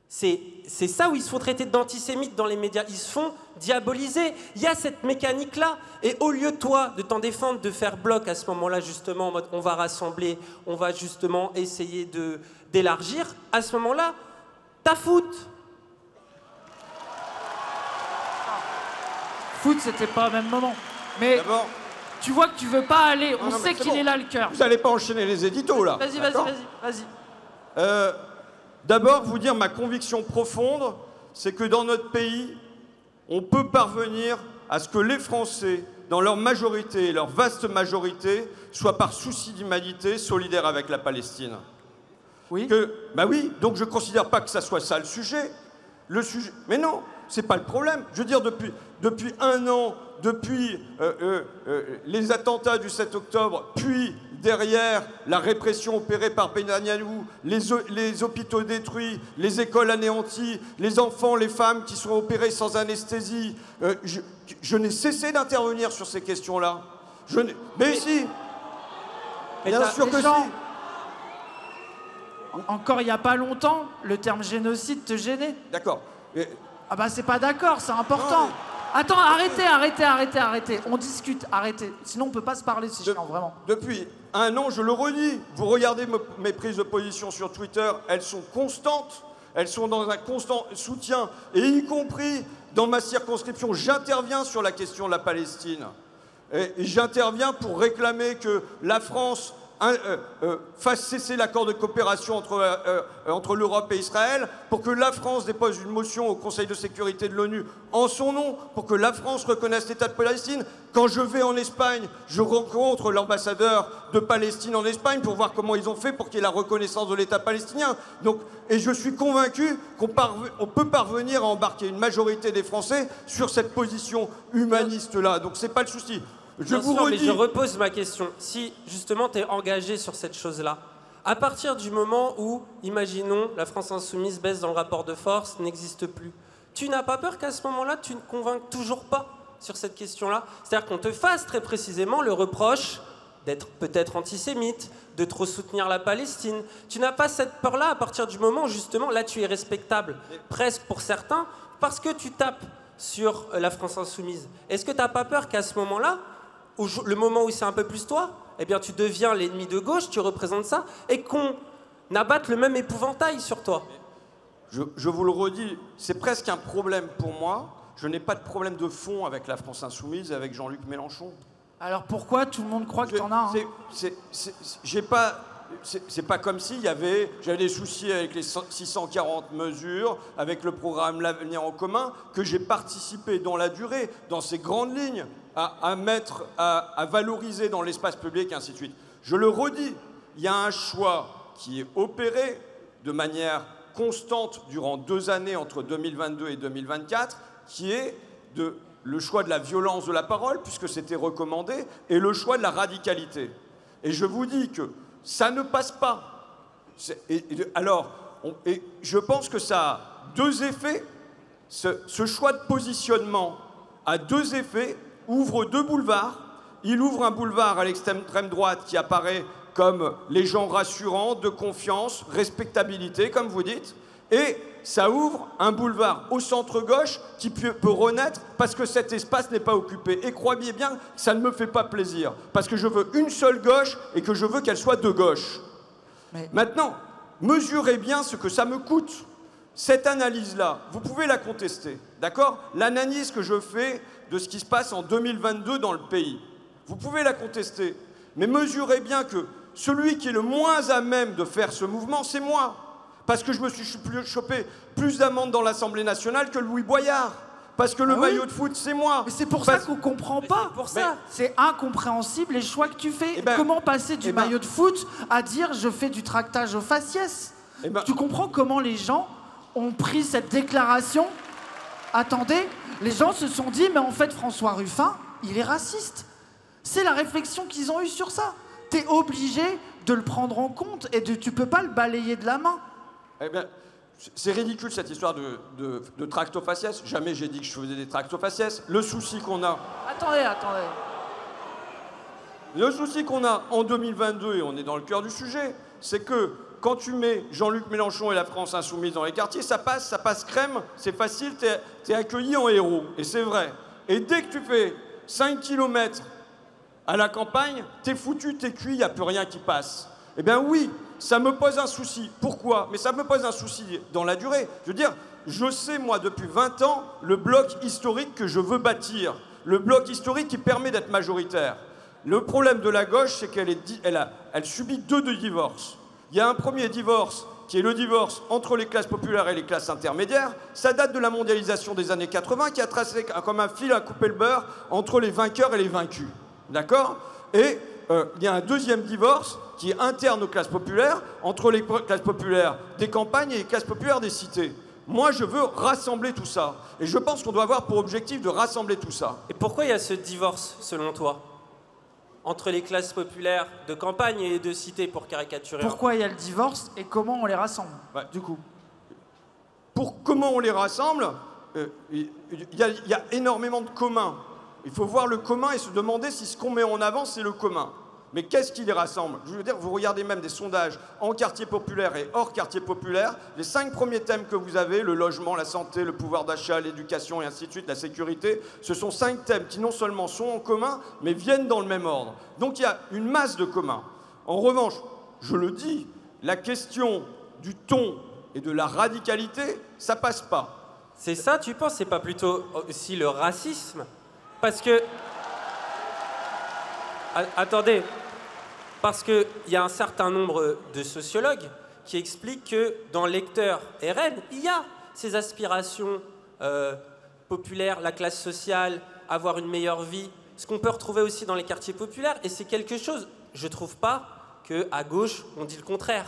C'est ça où ils se font traiter d'antisémites dans les médias. Ils se font diaboliser. Il y a cette mécanique-là. Et au lieu, toi, de t'en défendre, de faire bloc à ce moment-là, justement, en mode on va rassembler, on va justement essayer d'élargir, à ce moment-là, t'as foot. Foot, c'était pas au même moment. Mais tu vois que tu veux pas aller. On sait qu'il est là le cœur. Vous n'allez pas enchaîner les éditos là. Vas-y. D'abord, vous dire ma conviction profonde, c'est que dans notre pays, on peut parvenir à ce que les Français, dans leur majorité, leur vaste majorité, soient par souci d'humanité solidaires avec la Palestine. Oui. Bah oui, donc je ne considère pas que ça soit ça le sujet. Mais non, c'est pas le problème. Je veux dire, depuis un an, depuis les attentats du 7 octobre, puis derrière la répression opérée par Netanyahou, les hôpitaux détruits, les écoles anéanties, les enfants, les femmes qui sont opérés sans anesthésie. Je n'ai cessé d'intervenir sur ces questions-là. Mais si. Bien sûr que si. Encore il n'y a pas longtemps, le terme génocide te gênait. D'accord. Ah bah c'est pas d'accord, c'est important. Non. Attends, arrêtez. On discute, arrêtez. Sinon on peut pas se parler, c'est chiant, vraiment. Depuis un an, je le redis, vous regardez mes prises de position sur Twitter, elles sont constantes. Elles sont dans un constant soutien. Et y compris dans ma circonscription, j'interviens sur la question de la Palestine. Et j'interviens pour réclamer que la France fasse cesser l'accord de coopération entre l'Europe et Israël, pour que la France dépose une motion au Conseil de sécurité de l'ONU en son nom, pour que la France reconnaisse l'État de Palestine. Quand je vais en Espagne, je rencontre l'ambassadeur de Palestine en Espagne pour voir comment ils ont fait pour qu'il y ait la reconnaissance de l'État palestinien. Donc, et je suis convaincu qu'on peut parvenir à embarquer une majorité des Français sur cette position humaniste-là. Donc c'est pas le souci. Bien sûr, mais je repose ma question. Si, justement, tu es engagé sur cette chose-là, à partir du moment où, imaginons, la France insoumise baisse dans le rapport de force, n'existe plus, tu n'as pas peur qu'à ce moment-là, tu ne convainques toujours pas sur cette question-là? C'est-à-dire qu'on te fasse très précisément le reproche d'être peut-être antisémite, de trop soutenir la Palestine. Tu n'as pas cette peur-là à partir du moment où, justement, là, tu es respectable, presque pour certains, parce que tu tapes sur la France insoumise. Est-ce que tu n'as pas peur qu'à ce moment-là, le moment où c'est un peu plus toi, eh bien tu deviens l'ennemi de gauche, tu représentes ça, et qu'on abatte le même épouvantail sur toi? Je vous le redis, c'est presque un problème pour moi. Je n'ai pas de problème de fond avec la France insoumise et avec Jean-Luc Mélenchon. Alors pourquoi tout le monde croit que t'en as C'est pas comme si j'avais des soucis avec les 640 mesures, avec le programme L'Avenir en commun, que j'ai participé dans la durée, dans ces grandes lignes, à valoriser dans l'espace public, et ainsi de suite. Je le redis, il y a un choix qui est opéré de manière constante durant 2 années, entre 2022 et 2024, qui est le choix de la violence de la parole, puisque c'était recommandé, et le choix de la radicalité. Et je vous dis que ça ne passe pas. Et je pense que ça a 2 effets. Ce choix de positionnement a 2 effets, ouvre 2 boulevards. Il ouvre un boulevard à l'extrême droite qui apparaît comme les gens rassurants, de confiance, respectabilité, comme vous dites. Et ça ouvre un boulevard au centre-gauche qui peut renaître parce que cet espace n'est pas occupé. Et croyez bien que ça ne me fait pas plaisir, parce que je veux une seule gauche et que je veux qu'elle soit de gauche. Mais... Maintenant, mesurez bien ce que ça me coûte. Cette analyse-là, vous pouvez la contester, d'accord? L'analyse que je fais de ce qui se passe en 2022 dans le pays, vous pouvez la contester. Mais mesurez bien que celui qui est le moins à même de faire ce mouvement, c'est moi. Parce que je me suis chopé plus d'amendes dans l'Assemblée nationale que Louis Boyard. Parce que le maillot de foot, c'est moi. Mais c'est pour ça qu'on comprend pas. C'est incompréhensible les choix que tu fais. Comment passer du maillot de foot à dire je fais du tractage au faciès? Tu comprends comment les gens ont pris cette déclaration? Attendez, les gens se sont dit mais en fait François Ruffin, il est raciste. C'est la réflexion qu'ils ont eue sur ça. T'es obligé de le prendre en compte et tu peux pas le balayer de la main. Eh bien, c'est ridicule cette histoire de tracto-faciès. Jamais j'ai dit que je faisais des tracto-faciès. Le souci qu'on a... Attendez. Le souci qu'on a en 2022, et on est dans le cœur du sujet, c'est que quand tu mets Jean-Luc Mélenchon et la France insoumise dans les quartiers, ça passe crème, c'est facile, t'es accueilli en héros. Et c'est vrai. Et dès que tu fais 5 km à la campagne, t'es foutu, t'es cuit, il n'y a plus rien qui passe. Eh bien oui, ça me pose un souci. Pourquoi? Mais ça me pose un souci dans la durée. Je veux dire, je sais, moi, depuis 20 ans, le bloc historique que je veux bâtir. Le bloc historique qui permet d'être majoritaire. Le problème de la gauche, c'est qu'elle subit 2 divorces. Il y a un premier divorce, qui est le divorce entre les classes populaires et les classes intermédiaires. Ça date de la mondialisation des années 80, qui a tracé comme un fil à couper le beurre entre les vainqueurs et les vaincus. D'accord? Et il y a un deuxième divorce qui est interne aux classes populaires, entre les classes populaires des campagnes et les classes populaires des cités. Moi, je veux rassembler tout ça. Et je pense qu'on doit avoir pour objectif de rassembler tout ça. Et pourquoi il y a ce divorce, selon toi? entre les classes populaires de campagne et de cité, pour caricaturer. Pourquoi il y a le divorce et comment on les rassemble, du coup? Pour comment on les rassemble, il y a énormément de communs. Il faut voir le commun et se demander si ce qu'on met en avant, c'est le commun. Mais qu'est-ce qui les rassemble? Je veux dire, vous regardez même des sondages en quartier populaire et hors quartier populaire, les 5 premiers thèmes que vous avez, le logement, la santé, le pouvoir d'achat, l'éducation et ainsi de suite, la sécurité, ce sont 5 thèmes qui non seulement sont en commun, mais viennent dans le même ordre. Donc il y a une masse de communs. En revanche, je le dis, la question du ton et de la radicalité, ça passe pas. C'est ça, tu penses? C'est pas plutôt aussi le racisme? Parce que... Attendez, parce qu'il y a un certain nombre de sociologues qui expliquent que dans l'électeur RN, il y a ces aspirations populaires, la classe sociale, avoir une meilleure vie, ce qu'on peut retrouver aussi dans les quartiers populaires, et c'est quelque chose, je trouve pas qu'à gauche, on dit le contraire.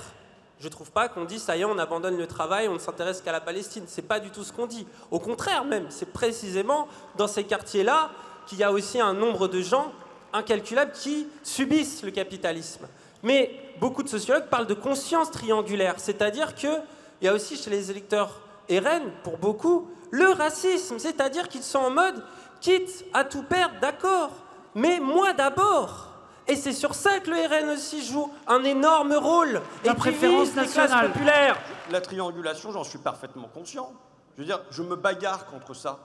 Je trouve pas qu'on dit, ça y est, on abandonne le travail, on ne s'intéresse qu'à la Palestine. C'est pas du tout ce qu'on dit. Au contraire même, c'est précisément dans ces quartiers-là qu'il y a aussi un nombre de gens incalculables qui subissent le capitalisme. Mais beaucoup de sociologues parlent de conscience triangulaire, c'est-à-dire qu'il y a aussi chez les électeurs RN, pour beaucoup, le racisme, c'est-à-dire qu'ils sont en mode, quitte à tout perdre, d'accord, mais moi d'abord. Et c'est sur ça que le RN aussi joue un énorme rôle. La préférence nationale. Populaires. La triangulation, j'en suis parfaitement conscient. Je veux dire, je me bagarre contre ça.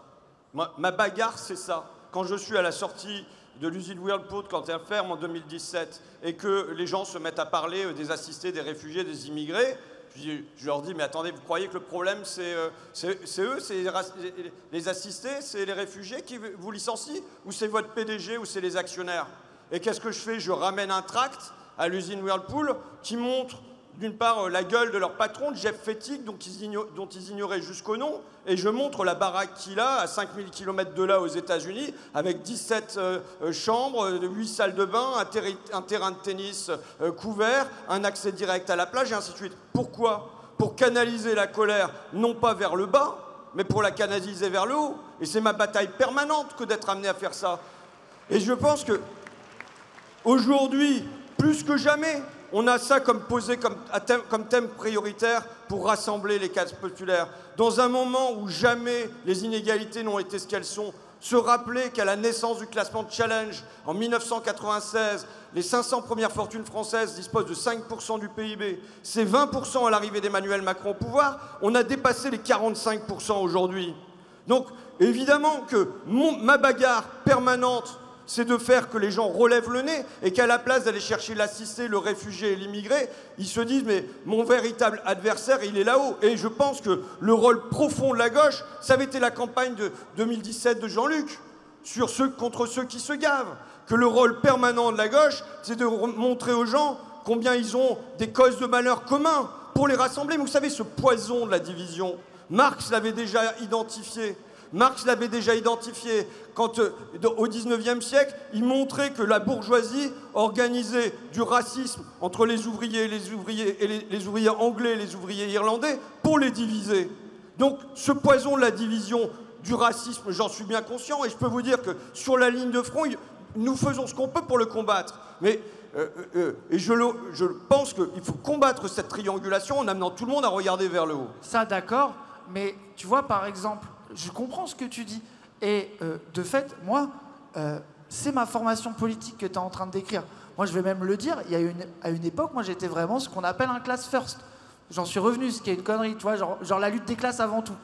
Ma bagarre, c'est ça. Quand je suis à la sortie de l'usine Whirlpool quand elle ferme en 2017 et que les gens se mettent à parler des assistés, des réfugiés, des immigrés, je leur dis, mais attendez, vous croyez que le problème c'est eux, c'est les assistés, c'est les réfugiés qui vous licencient, ou c'est votre PDG, ou c'est les actionnaires? Et qu'est-ce que je fais? Je ramène un tract à l'usine Whirlpool qui montre d'une part la gueule de leur patron, Jeff Fettig, dont ils ignoraient jusqu'au nom, et je montre la baraque qu'il a à 5000 km de là aux États-Unis, avec 17 chambres, 8 salles de bain, un terrain de tennis couvert, un accès direct à la plage, et ainsi de suite. Pourquoi? Pour canaliser la colère, non pas vers le bas, mais pour la canaliser vers le haut. Et c'est ma bataille permanente que d'être amené à faire ça. Et je pense que aujourd'hui, plus que jamais, on a ça comme posé comme thème prioritaire pour rassembler les classes populaires. Dans un moment où jamais les inégalités n'ont été ce qu'elles sont, se rappeler qu'à la naissance du classement Challenge, en 1996, les 500 premières fortunes françaises disposent de 5% du PIB. C'est 20% à l'arrivée d'Emmanuel Macron au pouvoir. On a dépassé les 45% aujourd'hui. Donc, évidemment que ma bagarre permanente, c'est de faire que les gens relèvent le nez et qu'à la place d'aller chercher l'assisté, le réfugié et l'immigré, ils se disent mais mon véritable adversaire, il est là-haut. Et je pense que le rôle profond de la gauche, ça avait été la campagne de 2017 de Jean-Luc, contre ceux qui se gavent. Que le rôle permanent de la gauche, c'est de montrer aux gens combien ils ont des causes de malheur communs pour les rassembler. Mais vous savez, ce poison de la division, Marx l'avait déjà identifié. Marx l'avait déjà identifié quand, au XIXe siècle, il montrait que la bourgeoisie organisait du racisme entre les ouvriers et les ouvriers anglais et les ouvriers irlandais pour les diviser. Donc ce poison de la division, du racisme, j'en suis bien conscient et je peux vous dire que sur la ligne de front, nous faisons ce qu'on peut pour le combattre. Mais et je pense qu'il faut combattre cette triangulation en amenant tout le monde à regarder vers le haut. Ça, d'accord, mais tu vois, par exemple, je comprends ce que tu dis. Et de fait, moi, c'est ma formation politique que tu es en train de décrire. Moi, je vais même le dire, à une époque, moi, j'étais vraiment ce qu'on appelle un class first. J'en suis revenu, ce qui est une connerie, tu vois, genre la lutte des classes avant tout.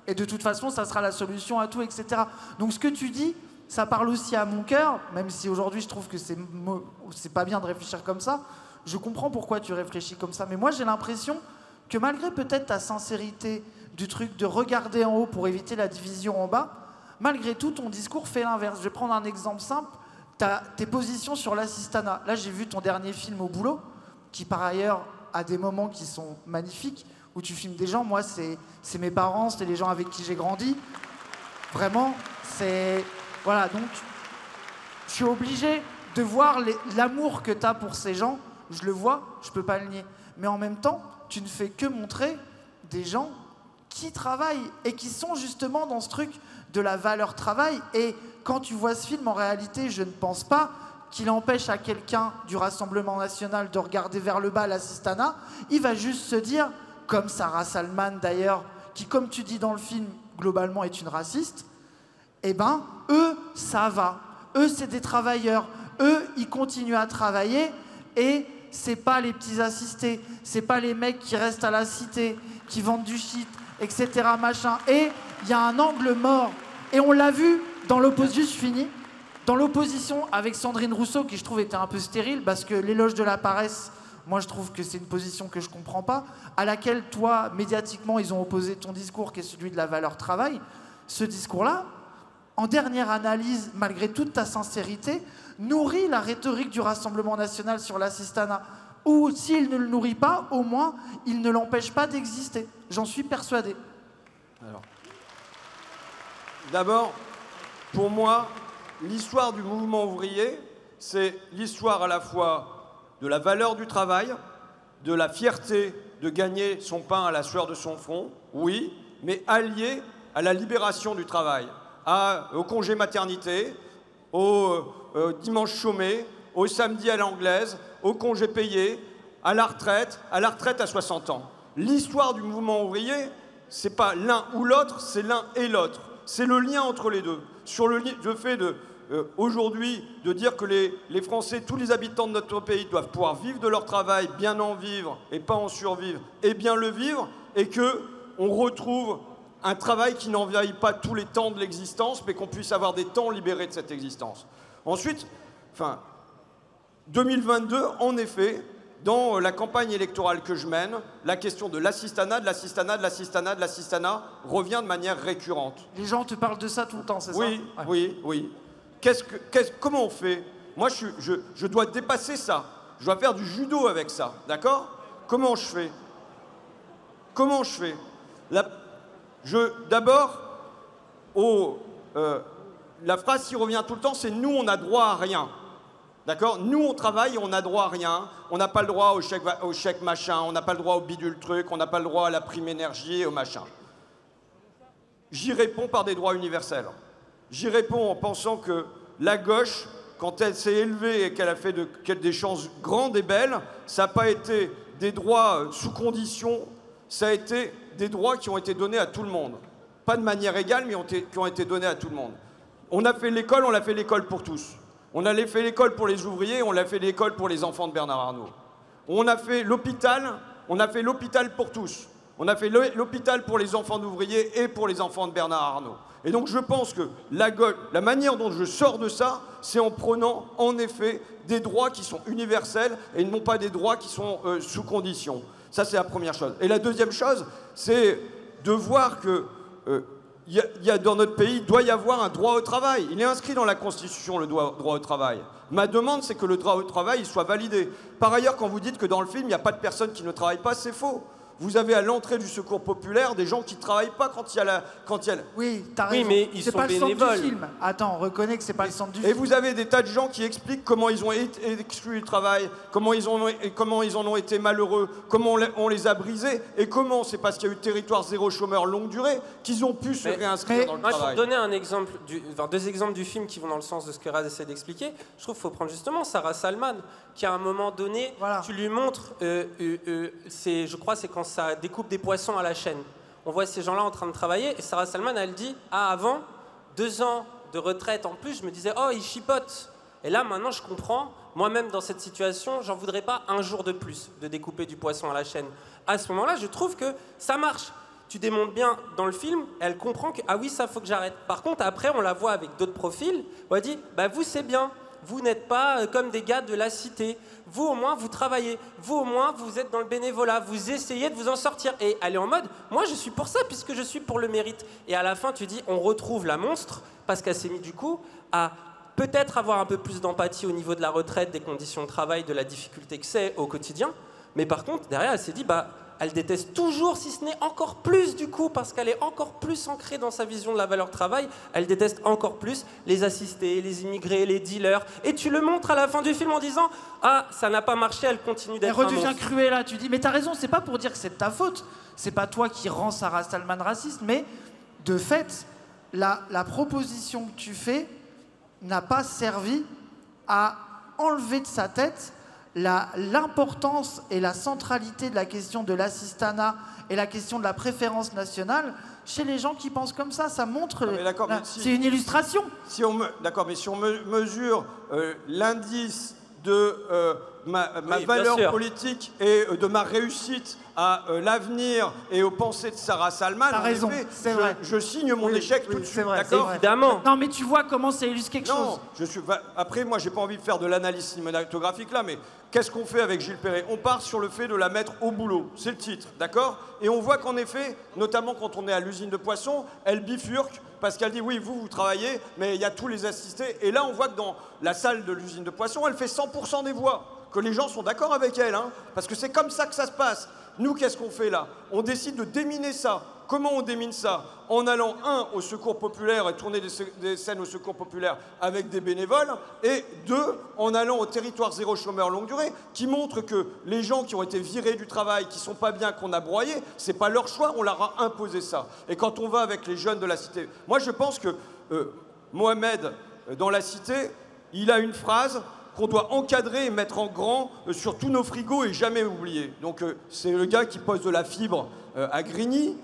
Et de toute façon, ça sera la solution à tout, etc. Donc, ce que tu dis, ça parle aussi à mon cœur, même si aujourd'hui, je trouve que c'est pas bien de réfléchir comme ça. Je comprends pourquoi tu réfléchis comme ça. Mais moi, j'ai l'impression que malgré peut-être ta sincérité du truc de regarder en haut pour éviter la division en bas, malgré tout, ton discours fait l'inverse. Je vais prendre un exemple simple. Tes positions sur l'assistanat. Là, j'ai vu ton dernier film au boulot, qui par ailleurs a des moments qui sont magnifiques, où tu filmes des gens. Moi, c'est mes parents, c'est les gens avec qui j'ai grandi. Vraiment, c'est... Voilà, donc, je suis obligé de voir l'amour que tu as pour ces gens. Je le vois, je peux pas le nier. Mais en même temps, tu ne fais que montrer des gens qui travaillent et qui sont justement dans ce truc de la valeur travail. Et quand tu vois ce film, en réalité, je ne pense pas qu'il empêche à quelqu'un du Rassemblement national de regarder vers le bas l'assistanat. Il va juste se dire, comme Sarah Salman d'ailleurs, qui, comme tu dis dans le film, globalement est une raciste, eh ben, eux, ça va. Eux, c'est des travailleurs. Eux, ils continuent à travailler et c'est pas les petits assistés, c'est pas les mecs qui restent à la cité, qui vendent du shit, etc. machin. Et il y a un angle mort. Et on l'a vu dans l'opposition, juste fini, dans l'opposition avec Sandrine Rousseau, qui je trouve était un peu stérile, parce que l'éloge de la paresse, moi je trouve que c'est une position que je comprends pas, à laquelle toi, médiatiquement, ils ont opposé ton discours, qui est celui de la valeur travail. Ce discours-là, en dernière analyse, malgré toute ta sincérité, nourrit la rhétorique du Rassemblement national sur l'assistanat. Ou s'il ne le nourrit pas, au moins, il ne l'empêche pas d'exister. J'en suis persuadé. Alors, d'abord, pour moi, l'histoire du mouvement ouvrier, c'est l'histoire à la fois de la valeur du travail, de la fierté de gagner son pain à la sueur de son front, oui, mais alliée à la libération du travail, au congé maternité, au dimanche chômé, au samedi à l'anglaise, au congé payé, à la retraite à 60 ans. L'histoire du mouvement ouvrier, c'est pas l'un ou l'autre, c'est l'un et l'autre. C'est le lien entre les deux. Sur le fait de aujourd'hui de dire que les Français, tous les habitants de notre pays doivent pouvoir vivre de leur travail, bien en vivre et pas en survivre, et bien le vivre, et qu'on retrouve un travail qui n'envahit pas tous les temps de l'existence, mais qu'on puisse avoir des temps libérés de cette existence. Ensuite, 2022, en effet, dans la campagne électorale que je mène, la question de l'assistanat revient de manière récurrente. Les gens te parlent de ça tout le temps, c'est ça? Oui. Comment on fait? Moi, je dois dépasser ça. Je dois faire du judo avec ça, d'accord? Comment je fais? D'abord, la phrase qui revient tout le temps, c'est « nous, on a droit à rien ». D'accord? Nous, on travaille et on n'a droit à rien. On n'a pas le droit au chèque machin, on n'a pas le droit au bidule truc, on n'a pas le droit à la prime énergie et au machin. J'y réponds par des droits universels. J'y réponds en pensant que la gauche, quand elle s'est élevée et qu'elle a fait des chances grandes et belles, ça n'a pas été des droits sous condition, ça a été des droits qui ont été donnés à tout le monde. Pas de manière égale, mais qui ont été donnés à tout le monde. On a fait l'école, on l'a fait l'école pour tous. On a fait l'école pour les ouvriers, on l'a fait l'école pour les enfants de Bernard Arnault. On a fait l'hôpital pour tous. On a fait l'hôpital pour les enfants d'ouvriers et pour les enfants de Bernard Arnault. Et donc je pense que la manière dont je sors de ça, c'est en prenant en effet des droits qui sont universels et non pas des droits qui sont sous condition. Ça, c'est la première chose. Et la deuxième chose, c'est de voir que dans notre pays, il doit y avoir un droit au travail. Il est inscrit dans la Constitution, le droit au travail. Ma demande, c'est que le droit au travail il soit validé. Par ailleurs, quand vous dites que dans le film, il n'y a pas de personnes qui ne travaillent pas, c'est faux. Vous avez à l'entrée du secours populaire des gens qui ne travaillent pas quand il y a la... Oui, t'as raison. Oui, mais ils sont bénévoles. C'est pas le centre du film. Attends, reconnais que c'est pas le centre du film. Et vous avez des tas de gens qui expliquent comment ils ont été exclus du travail, comment ils en ont été malheureux, comment on les a brisés, et comment, c'est parce qu'il y a eu territoire zéro chômeur longue durée, qu'ils ont pu se réinscrire dans le travail. Moi, je vais donner un exemple deux exemples du film qui vont dans le sens de ce que Raz essaie d'expliquer. Je trouve qu'il faut prendre justement Sarah Salman, qui à un moment donné, tu lui montres, je crois c'est quand ça découpe des poissons à la chaîne. On voit ces gens-là en train de travailler et Sarah Salman, elle dit « Ah, avant, 2 ans de retraite en plus, je me disais « Oh, ils chipotent ». Et là, maintenant, je comprends. Moi-même, dans cette situation, j'en voudrais pas un jour de plus de découper du poisson à la chaîne. À ce moment-là, je trouve que ça marche. Tu démontres bien dans le film, elle comprend que « Ah oui, ça, faut que j'arrête ». Par contre, après, on la voit avec d'autres profils où elle dit « Bah, vous, c'est bien. Vous n'êtes pas comme des gars de la cité. Vous, au moins, vous travaillez. Vous, au moins, vous êtes dans le bénévolat. Vous essayez de vous en sortir. » Et elle est en mode, moi, je suis pour ça, puisque je suis pour le mérite. Et à la fin, tu dis, on retrouve la monstre, parce qu'elle s'est mise, du coup, à peut-être avoir un peu plus d'empathie au niveau de la retraite, des conditions de travail, de la difficulté que c'est au quotidien. Mais par contre, derrière, elle s'est dit, bah, elle déteste toujours, si ce n'est encore plus du coup, parce qu'elle est encore plus ancrée dans sa vision de la valeur travail, elle déteste encore plus les assistés, les immigrés, les dealers. Et tu le montres à la fin du film en disant « Ah, ça n'a pas marché, elle continue d'être un monstre. » Elle redevient Cruella, tu dis « Mais t'as raison, c'est pas pour dire que c'est de ta faute. C'est pas toi qui rends Sarah Salman raciste, mais de fait, la proposition que tu fais n'a pas servi à enlever de sa tête l'importance et la centralité de la question de l'assistanat et la question de la préférence nationale chez les gens qui pensent comme ça. Ça montre... c'est une illustration. D'accord, mais si on mesure l'indice de ma valeur politique et de ma réussite à l'avenir et aux pensées de Sarah Salman, t'as raison, c'est vrai. Je signe mon échec tout de suite, d'accord ? Évidemment. Non, mais tu vois comment ça illustre quelque chose. Après, moi, j'ai pas envie de faire de l'analyse cinématographique là, mais qu'est-ce qu'on fait avec Gilles Perret ? On part sur le fait de la mettre au boulot, c'est le titre, d'accord ? Et on voit qu'en effet, notamment quand on est à l'usine de poissons, elle bifurque parce qu'elle dit oui, vous travaillez, mais il y a tous les assistés. Et là, on voit que dans la salle de l'usine de poissons, elle fait 100% des voix, que les gens sont d'accord avec elle, hein, parce que c'est comme ça que ça se passe. Nous, qu'est-ce qu'on fait là ? On décide de déminer ça. Comment on démine ça ? En allant, au secours populaire et tourner des scènes au secours populaire avec des bénévoles, et 2, en allant au territoire zéro chômeur longue durée, qui montre que les gens qui ont été virés du travail, qui sont pas bien, qu'on a broyé, c'est pas leur choix, on leur a imposé ça. Et quand on va avec les jeunes de la cité, moi je pense que Mohamed, dans la cité, il a une phrase qu'on doit encadrer et mettre en grand sur tous nos frigos et jamais oublier. Donc c'est le gars qui pose de la fibre à Grigny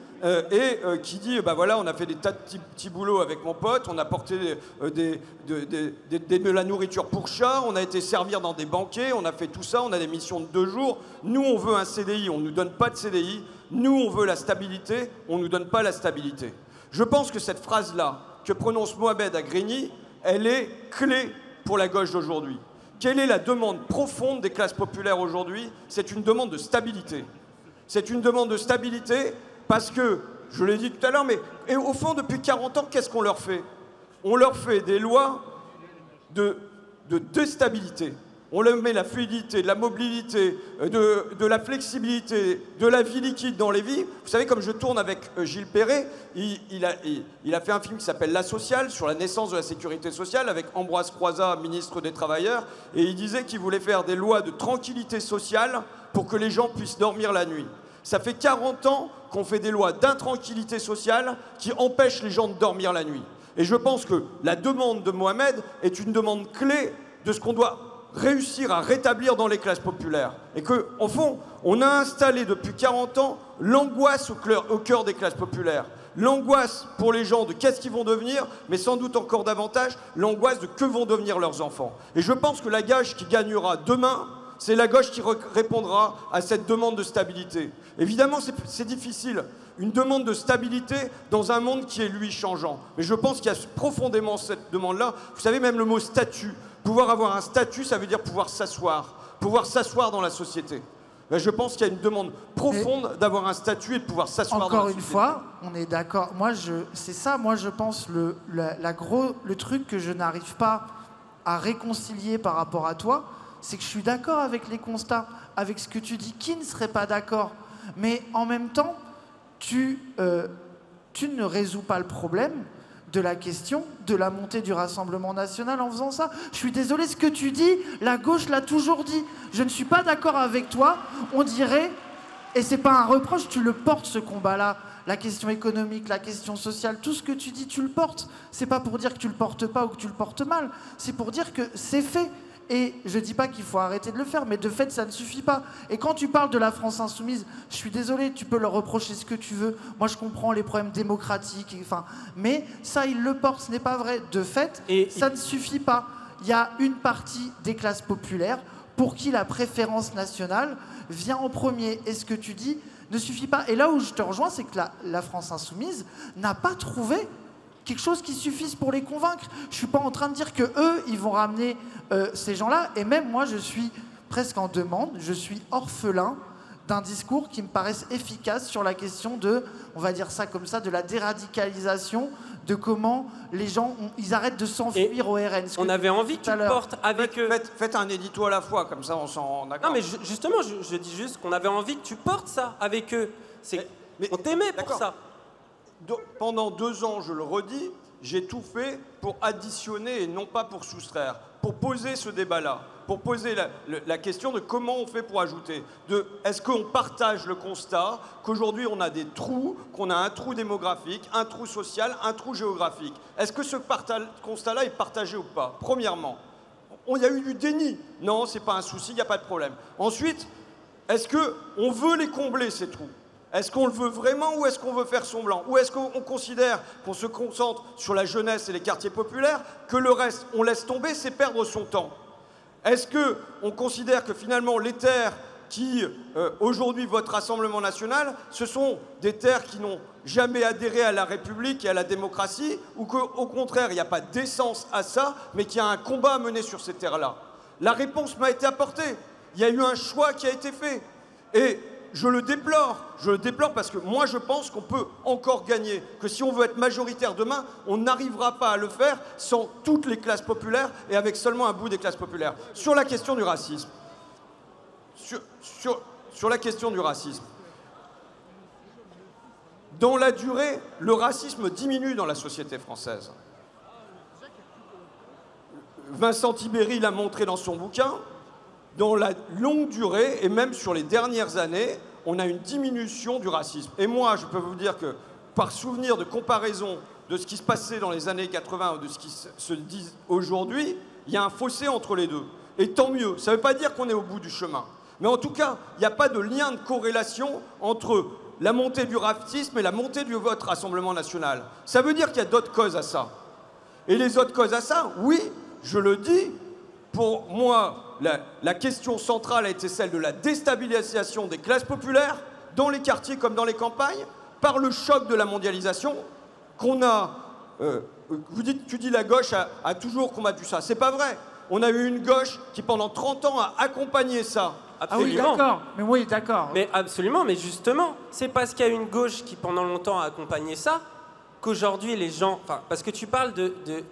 et qui dit, bah voilà, on a fait des tas de petits boulots avec mon pote, on a porté de la nourriture pour chat, on a été servir dans des banquets, on a fait tout ça, on a des missions de 2 jours. Nous, on veut un CDI, on ne nous donne pas de CDI. Nous, on veut la stabilité, on ne nous donne pas la stabilité. Je pense que cette phrase-là, que prononce Mohamed à Grigny, elle est clé pour la gauche d'aujourd'hui. Quelle est la demande profonde des classes populaires aujourd'hui ? C'est une demande de stabilité. C'est une demande de stabilité parce que, je l'ai dit tout à l'heure, mais et au fond, depuis 40 ans, qu'est-ce qu'on leur fait ? On leur fait des lois de déstabilité. On leur met la fluidité, de la mobilité, de la flexibilité, de la vie liquide dans les vies. Vous savez, comme je tourne avec Gilles Perret, il a fait un film qui s'appelle La Sociale, sur la naissance de la sécurité sociale, avec Ambroise Croizat, ministre des Travailleurs, et il disait qu'il voulait faire des lois de tranquillité sociale pour que les gens puissent dormir la nuit. Ça fait 40 ans qu'on fait des lois d'intranquillité sociale qui empêchent les gens de dormir la nuit. Et je pense que la demande de Mohamed est une demande clé de ce qu'on doit réussir à rétablir dans les classes populaires. Et qu'en fond, on a installé depuis 40 ans l'angoisse au cœur des classes populaires. L'angoisse pour les gens de qu'est-ce qu'ils vont devenir, mais sans doute encore davantage, l'angoisse de que vont devenir leurs enfants. Et je pense que la gauche qui gagnera demain, c'est la gauche qui répondra à cette demande de stabilité. Évidemment, c'est difficile. Une demande de stabilité dans un monde qui est, lui, changeant. Mais je pense qu'il y a profondément cette demande-là. Vous savez, même le mot statut. Pouvoir avoir un statut, ça veut dire pouvoir s'asseoir dans la société. Ben, je pense qu'il y a une demande profonde d'avoir un statut et de pouvoir s'asseoir dans la société. Encore une fois, on est d'accord. C'est ça, moi, je pense, le truc que je n'arrive pas à réconcilier par rapport à toi, c'est que je suis d'accord avec les constats, avec ce que tu dis. Qui ne serait pas d'accord ? Mais en même temps, tu ne résous pas le problème de la question de la montée du Rassemblement national en faisant ça. Je suis désolé, ce que tu dis, la gauche l'a toujours dit. Je ne suis pas d'accord avec toi. On dirait, et c'est pas un reproche, tu le portes ce combat-là. La question économique, la question sociale, tout ce que tu dis, tu le portes. C'est pas pour dire que tu le portes pas ou que tu le portes mal. C'est pour dire que c'est fait. Et je dis pas qu'il faut arrêter de le faire, mais de fait, ça ne suffit pas. Et quand tu parles de la France insoumise, je suis désolé, tu peux leur reprocher ce que tu veux. Moi, je comprends les problèmes démocratiques, mais ça, ils le portent, ce n'est pas vrai. De fait, ça ne suffit pas. Il y a une partie des classes populaires pour qui la préférence nationale vient en premier. Et ce que tu dis ne suffit pas. Et là où je te rejoins, c'est que la France insoumise n'a pas trouvé quelque chose qui suffise pour les convaincre. Je suis pas en train de dire que eux, ils vont ramener ces gens-là. Et même moi, je suis presque en demande. Je suis orphelin d'un discours qui me paraisse efficace sur la question de, on va dire ça comme ça, de la déradicalisation, de comment les gens, ils arrêtent de s'enfuir au RN. On avait envie que tu le portes avec eux. Faites un édito à la fois, comme ça on s'en d'accord. Non, mais justement, je dis juste qu'on avait envie que tu portes ça avec eux. On t'aimait pour ça. Pendant 2 ans, je le redis, j'ai tout fait pour additionner et non pas pour soustraire, pour poser ce débat-là, pour poser la question de comment on fait pour ajouter. Est-ce qu'on partage le constat qu'aujourd'hui on a des trous, qu'on a un trou démographique, un trou social, un trou géographique ? Est-ce que ce constat-là est partagé ou pas ? Premièrement. Il y a eu du déni. Non, c'est pas un souci, il n'y a pas de problème. Ensuite, est-ce qu'on veut les combler, ces trous? Est-ce qu'on le veut vraiment ou est-ce qu'on veut faire semblant? Ou est-ce qu'on considère qu'on se concentre sur la jeunesse et les quartiers populaires, que le reste, on laisse tomber, c'est perdre son temps? Est-ce qu'on considère que finalement les terres qui aujourd'hui votent Rassemblement National, ce sont des terres qui n'ont jamais adhéré à la République et à la démocratie, ou qu'au contraire, il n'y a pas d'essence à ça, mais qu'il y a un combat à mener sur ces terres-là? La réponse m'a été apportée. Il y a eu un choix qui a été fait. Et je le déplore parce que moi je pense qu'on peut encore gagner, que si on veut être majoritaire demain, on n'arrivera pas à le faire sans toutes les classes populaires et avec seulement un bout des classes populaires. Sur la question du racisme, sur la question du racisme, dans la durée, le racisme diminue dans la société française. Vincent Tibéri l'a montré dans son bouquin. Dans la longue durée, et même sur les dernières années, on a une diminution du racisme. Et moi, je peux vous dire que, par souvenir de comparaison de ce qui se passait dans les années 80 ou de ce qui se dit aujourd'hui, il y a un fossé entre les deux. Et tant mieux. Ça ne veut pas dire qu'on est au bout du chemin. Mais en tout cas, il n'y a pas de lien de corrélation entre la montée du racisme et la montée du vote Rassemblement National. Ça veut dire qu'il y a d'autres causes à ça. Et les autres causes à ça, oui, je le dis, pour moi, la question centrale a été celle de la déstabilisation des classes populaires, dans les quartiers comme dans les campagnes, par le choc de la mondialisation, qu'on a... tu dis la gauche a toujours combattu ça. C'est pas vrai. On a eu une gauche qui, pendant 30 ans, a accompagné ça. Absolument. Ah oui, d'accord. Mais oui, d'accord. Mais absolument, mais justement, c'est parce qu'il y a une gauche qui, pendant longtemps, a accompagné ça, qu'aujourd'hui, les gens... Enfin, parce que tu parles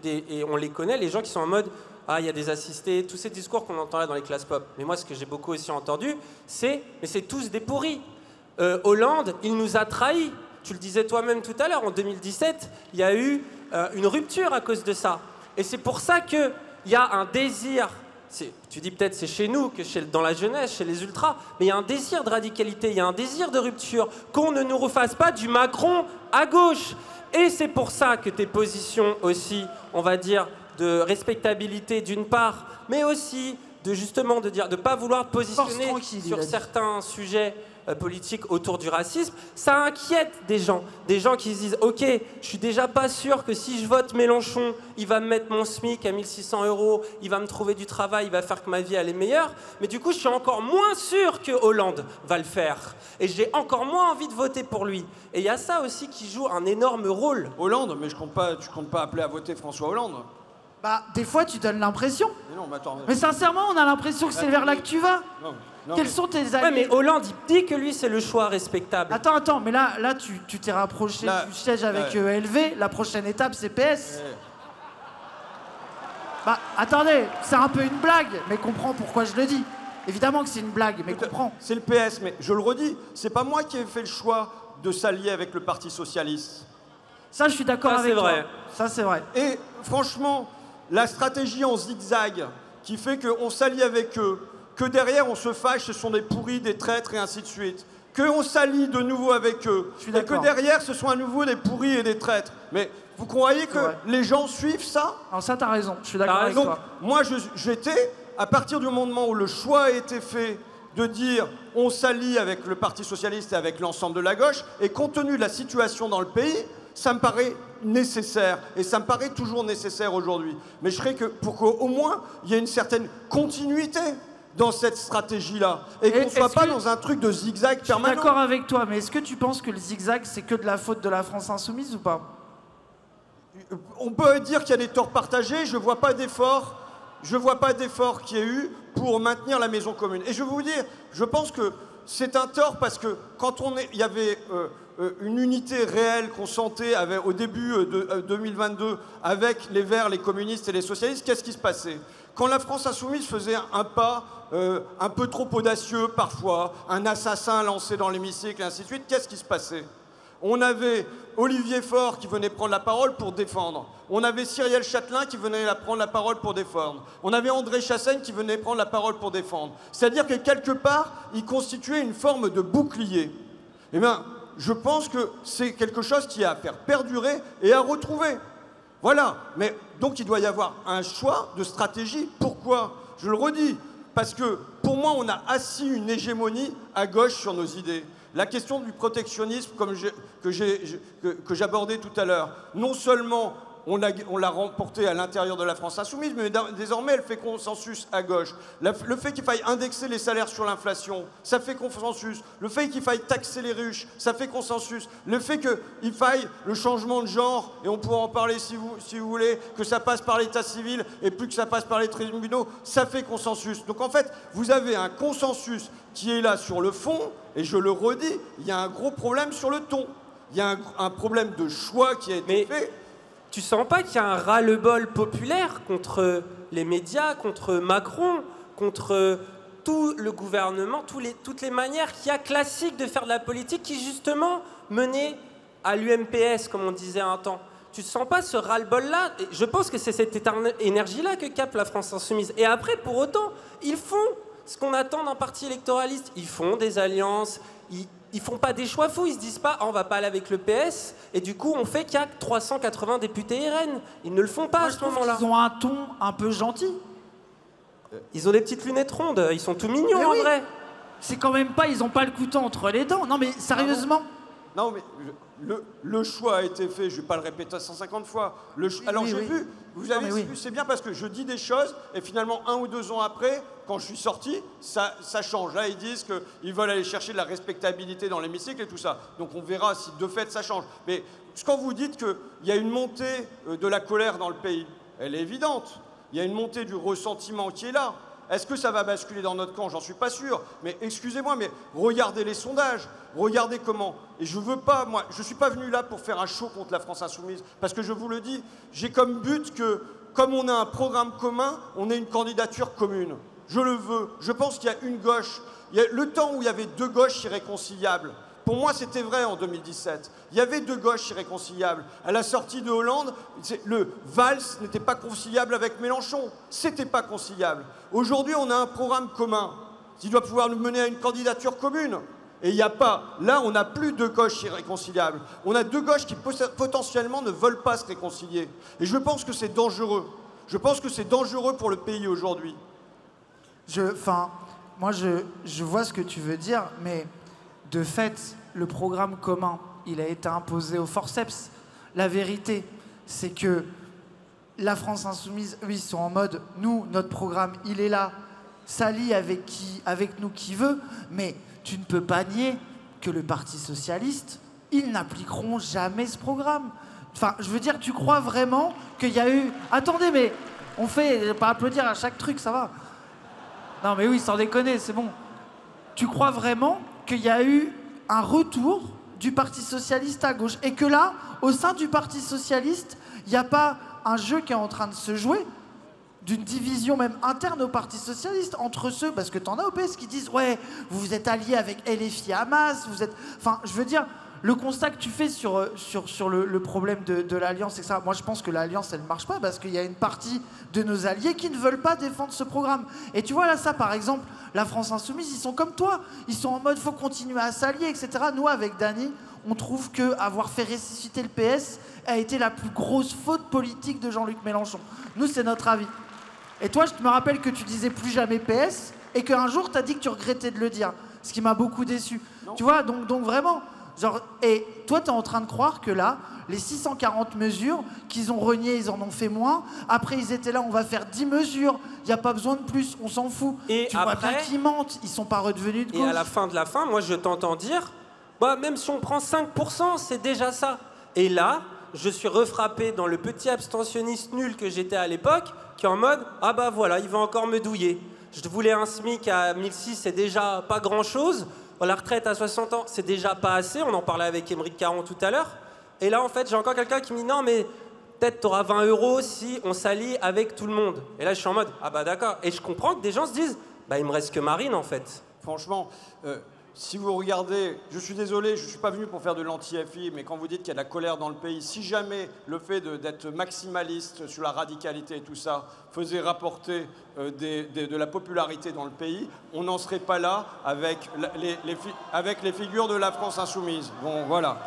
et on les connaît, les gens qui sont en mode... Ah, il y a des assistés, tous ces discours qu'on entend là dans les classes pop. Mais moi, ce que j'ai beaucoup aussi entendu, mais c'est tous des pourris. Hollande, il nous a trahis. Tu le disais toi-même tout à l'heure, en 2017, il y a eu une rupture à cause de ça. Et c'est pour ça qu'il y a un désir, tu dis peut-être c'est chez nous, que dans la jeunesse, chez les ultras, mais il y a un désir de radicalité, il y a un désir de rupture, qu'on ne nous refasse pas du Macron à gauche. Et c'est pour ça que tes positions aussi, on va dire, de respectabilité d'une part, mais aussi de justement de dire de pas vouloir te positionner sur certains sujets politiques autour du racisme, ça inquiète des gens qui se disent ok, je suis déjà pas sûr que si je vote Mélenchon, il va me mettre mon SMIC à 1 600 €, il va me trouver du travail, il va faire que ma vie elle est meilleure, mais du coup je suis encore moins sûr que Hollande va le faire et j'ai encore moins envie de voter pour lui. Et il y a ça aussi qui joue un énorme rôle. Hollande, mais tu comptes pas appeler à voter François Hollande? Bah, des fois, tu donnes l'impression. Mais non, mais attends. Mais sincèrement, on a l'impression que c'est vers là que tu vas. Quels sont tes amis? Ouais, mais Hollande, il dit que lui, c'est le choix respectable. Attends, mais là tu t'es rapproché du siège avec LV. La prochaine étape, c'est PS. Bah, attendez, c'est un peu une blague, mais comprends pourquoi je le dis. Évidemment que c'est une blague, mais comprends. C'est le PS, mais je le redis, c'est pas moi qui ai fait le choix de s'allier avec le Parti Socialiste. Ça, je suis d'accord avec toi. Vrai. Ça, c'est vrai. Et franchement, la stratégie en zigzag qui fait qu'on s'allie avec eux, que derrière on se fâche, ce sont des pourris, des traîtres et ainsi de suite, qu'on s'allie de nouveau avec eux, et que derrière ce sont à nouveau des pourris et des traîtres. Mais vous croyez que les gens suivent ça? Alors ça, t'as raison, je suis d'accord avec toi. Moi, j'étais, à partir du moment où le choix a été fait de dire on s'allie avec le Parti Socialiste et avec l'ensemble de la gauche, et compte tenu de la situation dans le pays, ça me paraît nécessaire, et ça me paraît toujours nécessaire aujourd'hui. Mais je serais que pour qu'au moins, il y ait une certaine continuité dans cette stratégie-là, et qu'on ne soit pas dans un truc de zigzag permanent. Je suis d'accord avec toi, mais est-ce que tu penses que le zigzag, c'est que de la faute de la France insoumise ou pas? On peut dire qu'il y a des torts partagés, je ne vois pas d'effort qu'il y ait eu pour maintenir la maison commune. Et je vais vous dire, je pense que c'est un tort parce que quand il y avait une unité réelle qu'on sentait au début de 2022 avec les Verts, les communistes et les socialistes, qu'est-ce qui se passait? Quand la France insoumise faisait un pas un peu trop audacieux parfois, un assassin lancé dans l'hémicycle et ainsi de suite, qu'est-ce qui se passait? On avait Olivier Faure qui venait prendre la parole pour défendre. On avait Cyrielle Châtelain qui venait prendre la parole pour défendre. On avait André Chassaigne qui venait prendre la parole pour défendre. C'est-à-dire que quelque part, il constituait une forme de bouclier. Eh bien, je pense que c'est quelque chose qui a à faire perdurer et à retrouver. Voilà. Mais donc, il doit y avoir un choix de stratégie. Pourquoi ? Pourquoi? Je le redis, parce que pour moi, on a assis une hégémonie à gauche sur nos idées. La question du protectionnisme, que j'abordais tout à l'heure, non seulement on l'a remportée à l'intérieur de la France insoumise, mais désormais elle fait consensus à gauche. Le fait qu'il faille indexer les salaires sur l'inflation, ça fait consensus. Le fait qu'il faille taxer les riches, ça fait consensus. Le fait qu'il faille le changement de genre, et on pourra en parler si vous voulez, que ça passe par l'état civil et plus que ça passe par les tribunaux, ça fait consensus. Donc en fait, vous avez un consensus qui est là sur le fond, et je le redis, il y a un gros problème sur le ton. Il y a un problème de choix qui a été fait. Tu sens pas qu'il y a un ras-le-bol populaire contre les médias, contre Macron, contre tout le gouvernement, toutes les manières qu'il y a classiques de faire de la politique qui justement menaient à l'UMPS, comme on disait un temps. Tu sens pas ce ras-le-bol-là? Je pense que c'est cette énergie-là que capte la France insoumise. Et après, pour autant, ils font ce qu'on attend d'un parti électoraliste. Ils font des alliances, ils font pas des choix fous, ils se disent pas on va pas aller avec le PS et du coup on fait qu'il y a 380 députés RN. Ils ne le font pas à ce moment-là. Ils ont un ton un peu gentil. Ils ont des petites lunettes rondes, ils sont tout mignons en vrai. C'est quand même pas, ils ont pas le couteau entre les dents. Non mais sérieusement. Non mais le choix a été fait, je vais pas le répéter 150 fois. Alors j'ai vu, vous avez vu, c'est bien parce que je dis des choses et finalement 1 ou 2 ans après, quand je suis sorti, ça change. Là, ils disent qu'ils veulent aller chercher de la respectabilité dans l'hémicycle et tout ça. Donc on verra si de fait ça change. Mais quand vous dites qu'il y a une montée de la colère dans le pays, elle est évidente. Il y a une montée du ressentiment qui est là. Est-ce que ça va basculer dans notre camp? J'en suis pas sûr. Mais excusez-moi, mais regardez les sondages. Regardez comment. Et je veux pas, moi, je suis pas venu là pour faire un show contre la France insoumise. Parce que je vous le dis, j'ai comme but que, comme on a un programme commun, on ait une candidature commune. Je le veux. Je pense qu'il y a une gauche. Il y a le temps où il y avait 2 gauches irréconciliables. Pour moi, c'était vrai en 2017. Il y avait 2 gauches irréconciliables. À la sortie de Hollande, le Valls n'était pas conciliable avec Mélenchon. C'était pas conciliable. Aujourd'hui, on a un programme commun qui doit pouvoir nous mener à une candidature commune. Et il n'y a pas... Là, on n'a plus 2 gauches irréconciliables. On a 2 gauches qui potentiellement ne veulent pas se réconcilier. Et je pense que c'est dangereux. Je pense que c'est dangereux pour le pays aujourd'hui. Moi, je vois ce que tu veux dire, mais... De fait, le programme commun, il a été imposé au forceps. La vérité, c'est que la France insoumise, eux, ils sont en mode, nous, notre programme, il est là, s'allie avec nous qui veut, mais tu ne peux pas nier que le Parti socialiste, ils n'appliqueront jamais ce programme. Enfin, je veux dire, tu crois vraiment qu'il y a eu... Attendez, mais on fait pas applaudir à chaque truc, ça va. Non, mais oui, sans déconner, c'est bon. Tu crois vraiment qu'il y a eu un retour du Parti socialiste à gauche et que là, au sein du Parti socialiste, il n'y a pas un jeu qui est en train de se jouer d'une division même interne au Parti socialiste entre ceux, parce que t'en as au PS qui disent ouais, vous vous êtes alliés avec LFI Hamas, vous êtes... Enfin, je veux dire, le constat que tu fais sur le problème de l'alliance, c'est ça. Moi, je pense que l'alliance, elle ne marche pas parce qu'il y a une partie de nos alliés qui ne veulent pas défendre ce programme. Et tu vois, là, ça, par exemple, la France insoumise, ils sont comme toi. Ils sont en mode, faut continuer à s'allier, etc. Nous, avec Dany, on trouve qu'avoir fait ressusciter le PS a été la plus grosse faute politique de Jean-Luc Mélenchon. Nous, c'est notre avis. Et toi, je me rappelle que tu disais plus jamais PS et qu'un jour, tu as dit que tu regrettais de le dire. Ce qui m'a beaucoup déçu. Non. Tu vois, donc vraiment... Genre, et toi, tu es en train de croire que là, les 640 mesures qu'ils ont reniées, ils en ont fait moins. Après, ils étaient là, on va faire 10 mesures. Il n'y a pas besoin de plus, on s'en fout. Et tu après, vois bien qu'ils mentent, ils sont pas redevenus de gauche. Et à la fin de la fin, moi, je t'entends dire, bah, même si on prend 5%, c'est déjà ça. Et là, je suis refrappé dans le petit abstentionniste nul que j'étais à l'époque, qui est en mode, ah bah voilà, il va encore me douiller. Je voulais un SMIC à 1006, c'est déjà pas grand-chose. La retraite à 60 ans, c'est déjà pas assez. On en parlait avec Émeric Caron tout à l'heure. Et là, en fait, j'ai encore quelqu'un qui me dit non, mais peut-être t'auras 20 € si on s'allie avec tout le monde. Et là, je suis en mode ah bah d'accord. Et je comprends que des gens se disent bah il me reste que Marine en fait. Franchement, si vous regardez, je suis désolé, je ne suis pas venu pour faire de l'anti-FI, mais quand vous dites qu'il y a de la colère dans le pays, si jamais le fait d'être maximaliste sur la radicalité et tout ça faisait rapporter de la popularité dans le pays, on n'en serait pas là avec les figures de la France insoumise. Bon, voilà.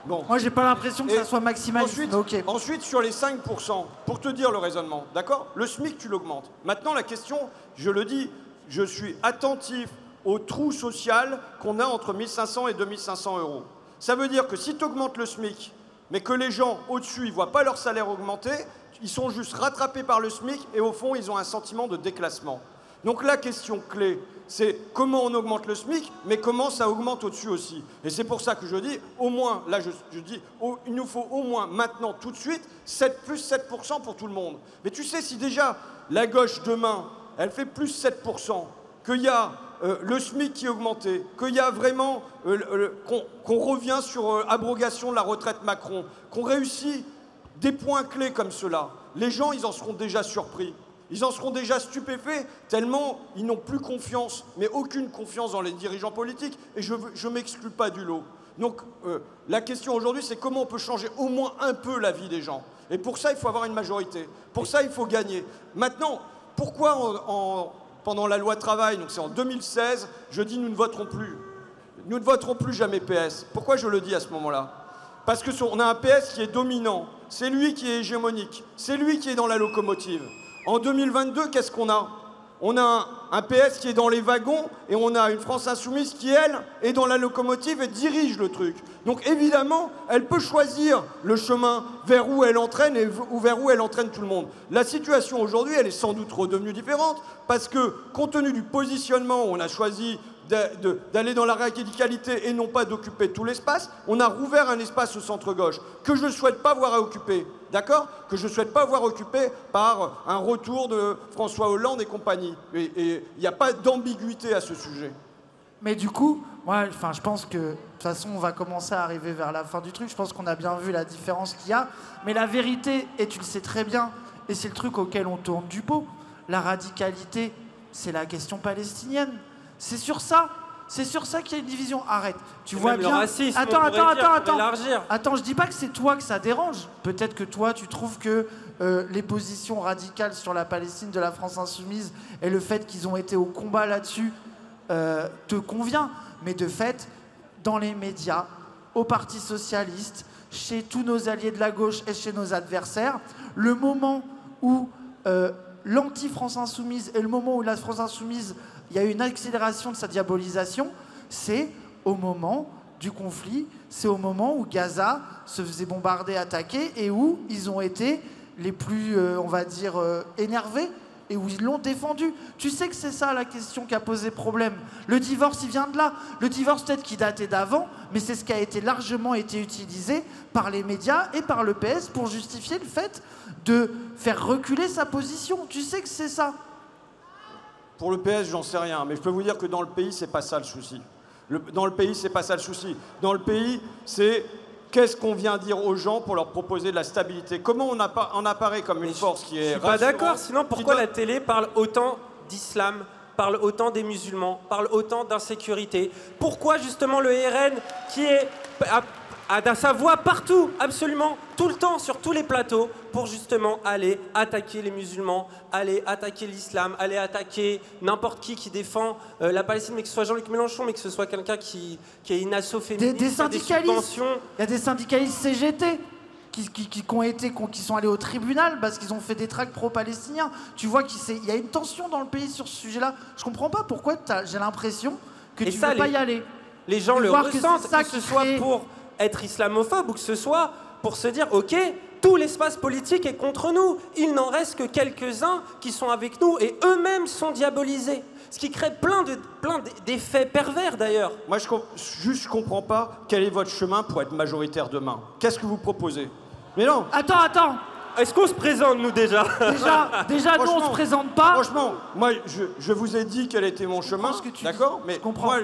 Bon. Moi, j'ai pas l'impression que ça soit maximaliste. Ensuite, ensuite, sur les 5%, pour te dire le raisonnement, d'accord? Le SMIC, tu l'augmentes. Maintenant, la question, je le dis, je suis attentif au trou social qu'on a entre 1500 et 2500 euros. Ça veut dire que si tu augmentes le SMIC, mais que les gens au-dessus, ils ne voient pas leur salaire augmenter, ils sont juste rattrapés par le SMIC et au fond, ils ont un sentiment de déclassement. Donc la question clé, c'est comment on augmente le SMIC, mais comment ça augmente au-dessus aussi. Et c'est pour ça que je dis, au moins, là je dis, il nous faut au moins maintenant, tout de suite, plus 7% pour tout le monde. Mais tu sais, si déjà la gauche demain, elle fait plus 7%, qu'il y a le SMIC qui est augmenté, qu'il y a vraiment qu'on revient sur abrogation de la retraite Macron, qu'on réussit des points clés comme cela, les gens, ils en seront déjà surpris. Ils en seront déjà stupéfaits, tellement ils n'ont plus confiance, mais aucune confiance dans les dirigeants politiques, et je ne m'exclus pas du lot. Donc la question aujourd'hui, c'est comment on peut changer au moins un peu la vie des gens. Et pour ça, il faut avoir une majorité. Pour ça, il faut gagner. Maintenant, pourquoi pendant la loi travail, donc c'est en 2016, je dis nous ne voterons plus. Nous ne voterons plus jamais PS. Pourquoi je le dis à ce moment-là? Parce qu'on a un PS qui est dominant, c'est lui qui est hégémonique, c'est lui qui est dans la locomotive. En 2022, qu'est-ce qu'on a? On a un PS qui est dans les wagons et on a une France insoumise qui, elle, est dans la locomotive et dirige le truc. Donc évidemment, elle peut choisir le chemin vers où elle entraîne ou vers où elle entraîne tout le monde. La situation aujourd'hui, elle est sans doute redevenue différente parce que, compte tenu du positionnement où on a choisi d'aller dans la radicalité et non pas d'occuper tout l'espace, on a rouvert un espace au centre-gauche que je ne souhaite pas voir à occuper, d'accord? Que je ne souhaite pas voir occupé par un retour de François Hollande et compagnie. Et il n'y a pas d'ambiguïté à ce sujet. Mais du coup, moi, je pense que de toute façon, on va commencer à arriver vers la fin du truc. Je pense qu'on a bien vu la différence qu'il y a. Mais la vérité, et tu le sais très bien, et c'est le truc auquel on tourne du pot, la radicalité, c'est la question palestinienne. C'est sur ça qu'il y a une division. Arrête. Tu vois bien. Le racisme, attends. élargir. Attends, je dis pas que c'est toi que ça dérange. Peut-être que toi, tu trouves que les positions radicales sur la Palestine de la France insoumise et le fait qu'ils ont été au combat là-dessus te convient. Mais de fait, dans les médias, au Parti socialiste, chez tous nos alliés de la gauche et chez nos adversaires, le moment où l'anti-France insoumise et le moment où la France insoumise, il y a eu une accélération de sa diabolisation, c'est au moment du conflit, c'est au moment où Gaza se faisait bombarder, attaquer, et où ils ont été les plus, on va dire, énervés, et où ils l'ont défendu. Tu sais que c'est ça la question qui a posé problème. Le divorce, il vient de là. Le divorce, peut-être qui datait d'avant, mais c'est ce qui a largement été utilisé par les médias et par le PS pour justifier le fait de faire reculer sa position. Tu sais que c'est ça. Pour le PS, j'en sais rien, mais je peux vous dire que dans le pays, c'est pas ça le souci. Dans le pays, c'est pas ça le souci. Dans le pays, c'est qu'est-ce qu'on vient dire aux gens pour leur proposer de la stabilité. Comment on apparaît comme une force qui est rassurante. Je suis pas d'accord, sinon pourquoi la télé parle autant d'islam, parle autant des musulmans, parle autant d'insécurité? Pourquoi justement le RN qui a sa voix partout, absolument, tout le temps, sur tous les plateaux, pour justement aller attaquer les musulmans, aller attaquer l'islam, aller attaquer n'importe qui défend la Palestine, mais que ce soit Jean-Luc Mélenchon, mais que ce soit quelqu'un qui ait une asso féministe, des syndicalistes. subventions. Il y a des syndicalistes CGT qui sont allés au tribunal parce qu'ils ont fait des tracts pro-palestiniens. Tu vois qu'il y a une tension dans le pays sur ce sujet-là. Je comprends pas pourquoi j'ai l'impression que tu ne veux pas y aller. Les gens le ressentent, que ce soit crée... pour être islamophobe ou que ce soit pour se dire ok, tout l'espace politique est contre nous, il n'en reste que quelques-uns qui sont avec nous et eux-mêmes sont diabolisés, ce qui crée plein d'effets pervers d'ailleurs. Moi je comprends pas quel est votre chemin pour être majoritaire demain. Qu'est-ce que vous proposez? Mais non. Attends. Est-ce qu'on se présente, nous, déjà? Déjà nous, on se présente pas. Franchement, moi, je vous ai dit quel était mon chemin, d'accord? Mais moi,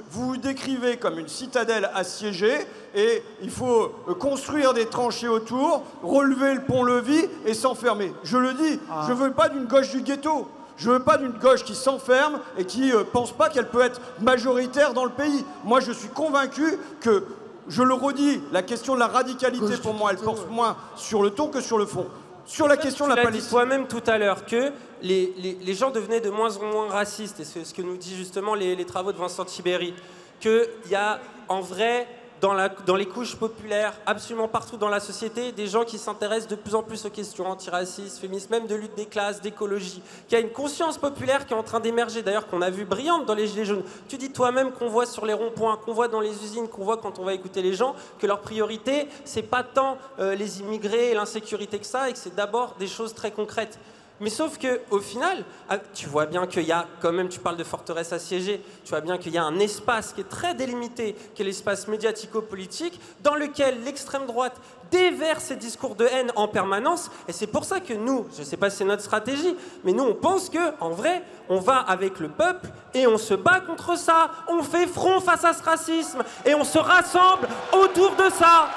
vous vous décrivez comme une citadelle assiégée et il faut construire des tranchées autour, relever le pont-levis et s'enfermer. Je le dis, je veux pas d'une gauche du ghetto. Je veux pas d'une gauche qui s'enferme et qui pense pas qu'elle peut être majoritaire dans le pays. Moi, je suis convaincu que... Je le redis, la question de la radicalité, pour moi, elle porte moins sur le ton que sur le fond. Sur la question de la Palestine. Tu l'as dit toi-même tout à l'heure que les gens devenaient de moins en moins racistes, et c'est ce que nous dit justement les travaux de Vincent Tibéri, qu'il y a en vrai dans les couches populaires, absolument partout dans la société, des gens qui s'intéressent de plus en plus aux questions antiracistes, féministes, même de lutte des classes, d'écologie, qu'il y a une conscience populaire qui est en train d'émerger, d'ailleurs qu'on a vu brillante dans les Gilets jaunes. Tu dis toi-même qu'on voit sur les ronds-points, qu'on voit dans les usines, qu'on voit quand on va écouter les gens, que leur priorité, c'est pas tant les immigrés et l'insécurité que ça, et que c'est d'abord des choses très concrètes. Mais sauf qu'au final, tu vois bien qu'il y a, quand même, tu parles de forteresse assiégée, tu vois bien qu'il y a un espace qui est très délimité, qui est l'espace médiatico-politique, dans lequel l'extrême droite déverse ses discours de haine en permanence. Et c'est pour ça que nous, je ne sais pas si c'est notre stratégie, mais nous, on pense qu'en vrai, on va avec le peuple et on se bat contre ça. On fait front face à ce racisme et on se rassemble autour de ça.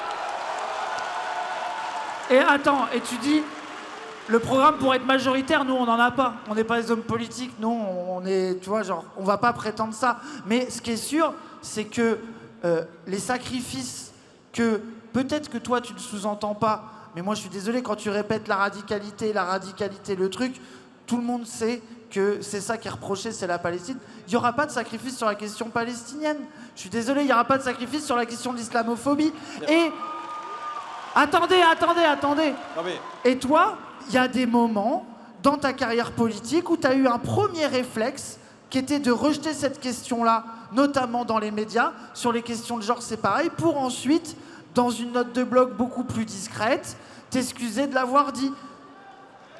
Et attends, et tu dis... Le programme pour être majoritaire, nous on n'en a pas. On n'est pas des hommes politiques, nous on est, tu vois, genre, on va pas prétendre ça. Mais ce qui est sûr, c'est que les sacrifices que peut-être que toi tu ne sous-entends pas, mais moi je suis désolé, quand tu répètes la radicalité, le truc, tout le monde sait que c'est ça qui est reproché, c'est la Palestine. Il n'y aura pas de sacrifice sur la question palestinienne. Je suis désolé, il n'y aura pas de sacrifice sur la question de l'islamophobie. Et attendez. Non mais... Et toi, il y a des moments dans ta carrière politique où tu as eu un premier réflexe qui était de rejeter cette question-là, notamment dans les médias, sur les questions de genre, c'est pareil, pour ensuite, dans une note de blog beaucoup plus discrète, t'excuser de l'avoir dit.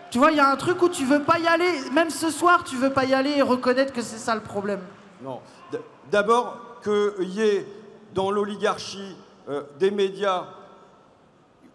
Tu vois, il y a un truc où tu veux pas y aller, même ce soir, tu veux pas y aller et reconnaître que c'est ça le problème. Non. D'abord, qu'il y ait dans l'oligarchie des médias,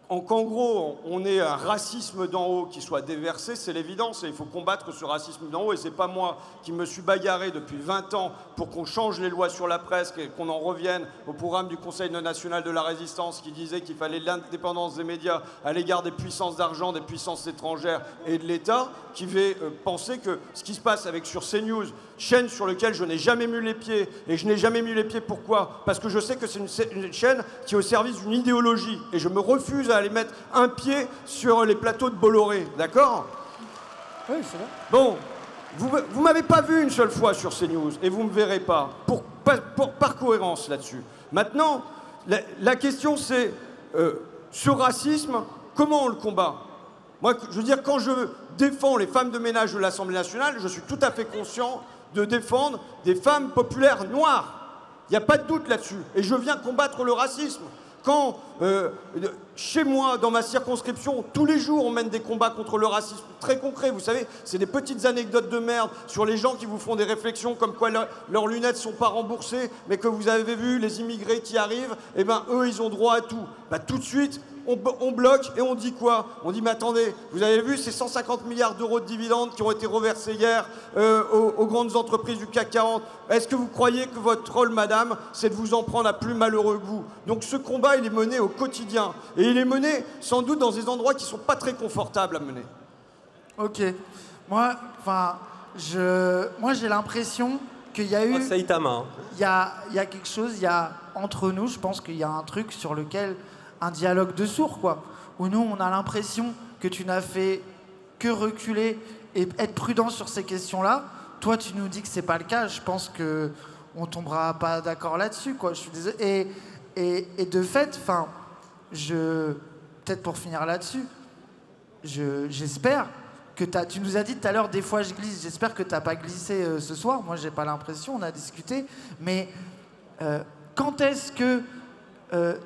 qu'en gros, on ait un racisme d'en haut qui soit déversé, c'est l'évidence, et il faut combattre ce racisme d'en haut, et c'est pas moi qui me suis bagarré depuis 20 ans pour qu'on change les lois sur la presse, et qu'on en revienne au programme du Conseil national de la résistance qui disait qu'il fallait l'indépendance des médias à l'égard des puissances d'argent, des puissances étrangères et de l'État, qui fait penser que ce qui se passe sur CNews, chaîne sur laquelle je n'ai jamais mis les pieds, et je n'ai jamais mis les pieds, pourquoi? Parce que je sais que c'est une chaîne qui est au service d'une idéologie, et je me refuse à aller mettre un pied sur les plateaux de Bolloré, d'accord? Oui, c'est vrai. Bon, vous m'avez pas vu une seule fois sur CNews, et vous me verrez pas, par cohérence là-dessus. Maintenant, la question c'est, ce racisme, comment on le combat? Moi, je veux dire, quand je défends les femmes de ménage de l'Assemblée nationale, je suis tout à fait conscient de défendre des femmes populaires noires. Il n'y a pas de doute là-dessus. Et je viens combattre le racisme. Quand, chez moi, dans ma circonscription, tous les jours, on mène des combats contre le racisme très concrets. Vous savez, c'est des petites anecdotes de merde sur les gens qui vous font des réflexions comme quoi leurs lunettes ne sont pas remboursées, mais que vous avez vu, les immigrés qui arrivent, eh ben, eux, ils ont droit à tout. Bah, tout de suite, on bloque et on dit quoi? On dit, mais attendez, vous avez vu ces 150 milliards d'euros de dividendes qui ont été reversés hier aux grandes entreprises du CAC 40? Est-ce que vous croyez que votre rôle, madame, c'est de vous en prendre à plus malheureux que vous? Donc ce combat, il est mené au quotidien. Et il est mené, sans doute, dans des endroits qui ne sont pas très confortables à mener. Ok. Moi, j'ai l'impression qu'il y a eu... Oh, Saitama. Hein. Il y a quelque chose, entre nous, je pense qu'il y a un truc sur lequel... un dialogue de sourds, quoi. Où nous, on a l'impression que tu n'as fait que reculer et être prudent sur ces questions-là. Toi, tu nous dis que c'est pas le cas. Je pense que on tombera pas d'accord là-dessus, quoi. Je suis désolé. Et de fait, enfin, peut-être pour finir là-dessus, j'espère que tu nous as dit tout à l'heure, des fois je glisse. J'espère que t'as pas glissé ce soir. Moi, j'ai pas l'impression. On a discuté. Mais quand est-ce que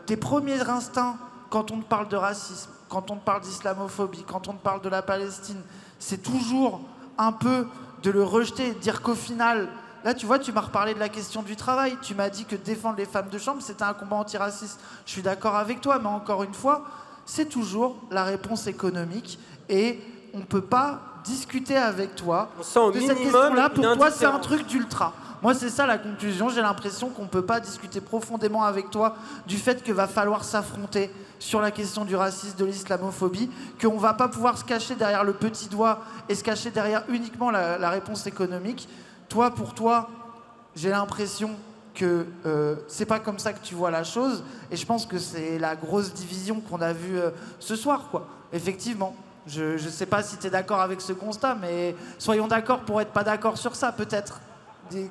tes premiers instincts, quand on te parle de racisme, quand on te parle d'islamophobie, quand on te parle de la Palestine, c'est toujours un peu de le rejeter, de dire qu'au final, là tu vois, tu m'as reparlé de la question du travail, tu m'as dit que défendre les femmes de chambre, c'était un combat antiraciste. Je suis d'accord avec toi, mais encore une fois, c'est toujours la réponse économique et on ne peut pas discuter avec toi de cette question-là. Pour toi, c'est un truc d'ultra. Moi, c'est ça la conclusion. J'ai l'impression qu'on ne peut pas discuter profondément avec toi du fait qu'il va falloir s'affronter sur la question du racisme, de l'islamophobie, qu'on ne va pas pouvoir se cacher derrière le petit doigt et se cacher derrière uniquement la réponse économique. Toi, pour toi, j'ai l'impression que c'est pas comme ça que tu vois la chose. Et je pense que c'est la grosse division qu'on a vue ce soir, quoi. Effectivement. Je ne sais pas si tu es d'accord avec ce constat, mais soyons d'accord pour être pas d'accord sur ça, peut-être.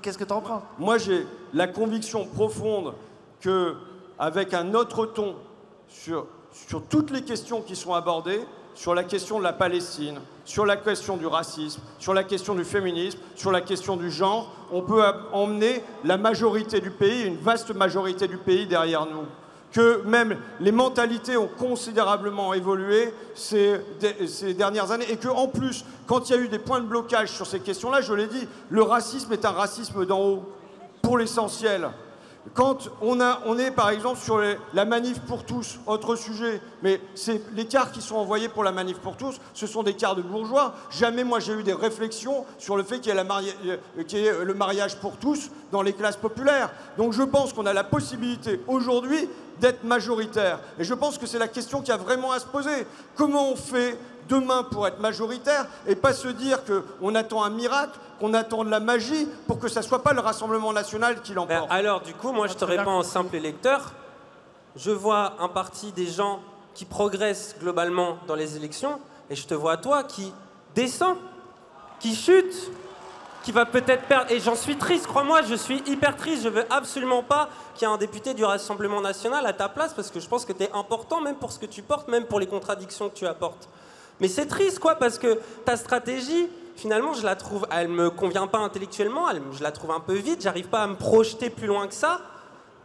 Qu'est-ce que tu en penses? Moi, j'ai la conviction profonde que avec un autre ton sur toutes les questions qui sont abordées, sur la question de la Palestine, sur la question du racisme, sur la question du féminisme, sur la question du genre, on peut emmener la majorité du pays, une vaste majorité du pays derrière nous. Que même les mentalités ont considérablement évolué ces dernières années et qu'en plus, quand il y a eu des points de blocage sur ces questions-là, je l'ai dit, le racisme est un racisme d'en haut, pour l'essentiel. Quand on est par exemple sur la manif pour tous, autre sujet, mais les cars qui sont envoyés pour la manif pour tous, ce sont des cars de bourgeois. Jamais moi j'ai eu des réflexions sur le fait qu'il y ait le mariage pour tous dans les classes populaires. Donc je pense qu'on a la possibilité aujourd'hui d'être majoritaire. Et je pense que c'est la question qui a vraiment à se poser. Comment on fait demain pour être majoritaire et pas se dire qu'on attend un miracle, qu'on attend de la magie pour que ça ne soit pas le Rassemblement national qui l'emporte. Alors du coup, moi je te réponds en simple électeur. Je vois un parti des gens qui progressent globalement dans les élections et je te vois toi qui descend, qui chute, qui va peut-être perdre. Et j'en suis triste, crois-moi, je suis hyper triste. Je veux absolument pas qu'il y ait un député du Rassemblement national à ta place parce que je pense que tu es important même pour ce que tu portes, même pour les contradictions que tu apportes. Mais c'est triste, quoi, parce que ta stratégie, finalement, je la trouve, elle me convient pas intellectuellement, je la trouve un peu vide, j'arrive pas à me projeter plus loin que ça.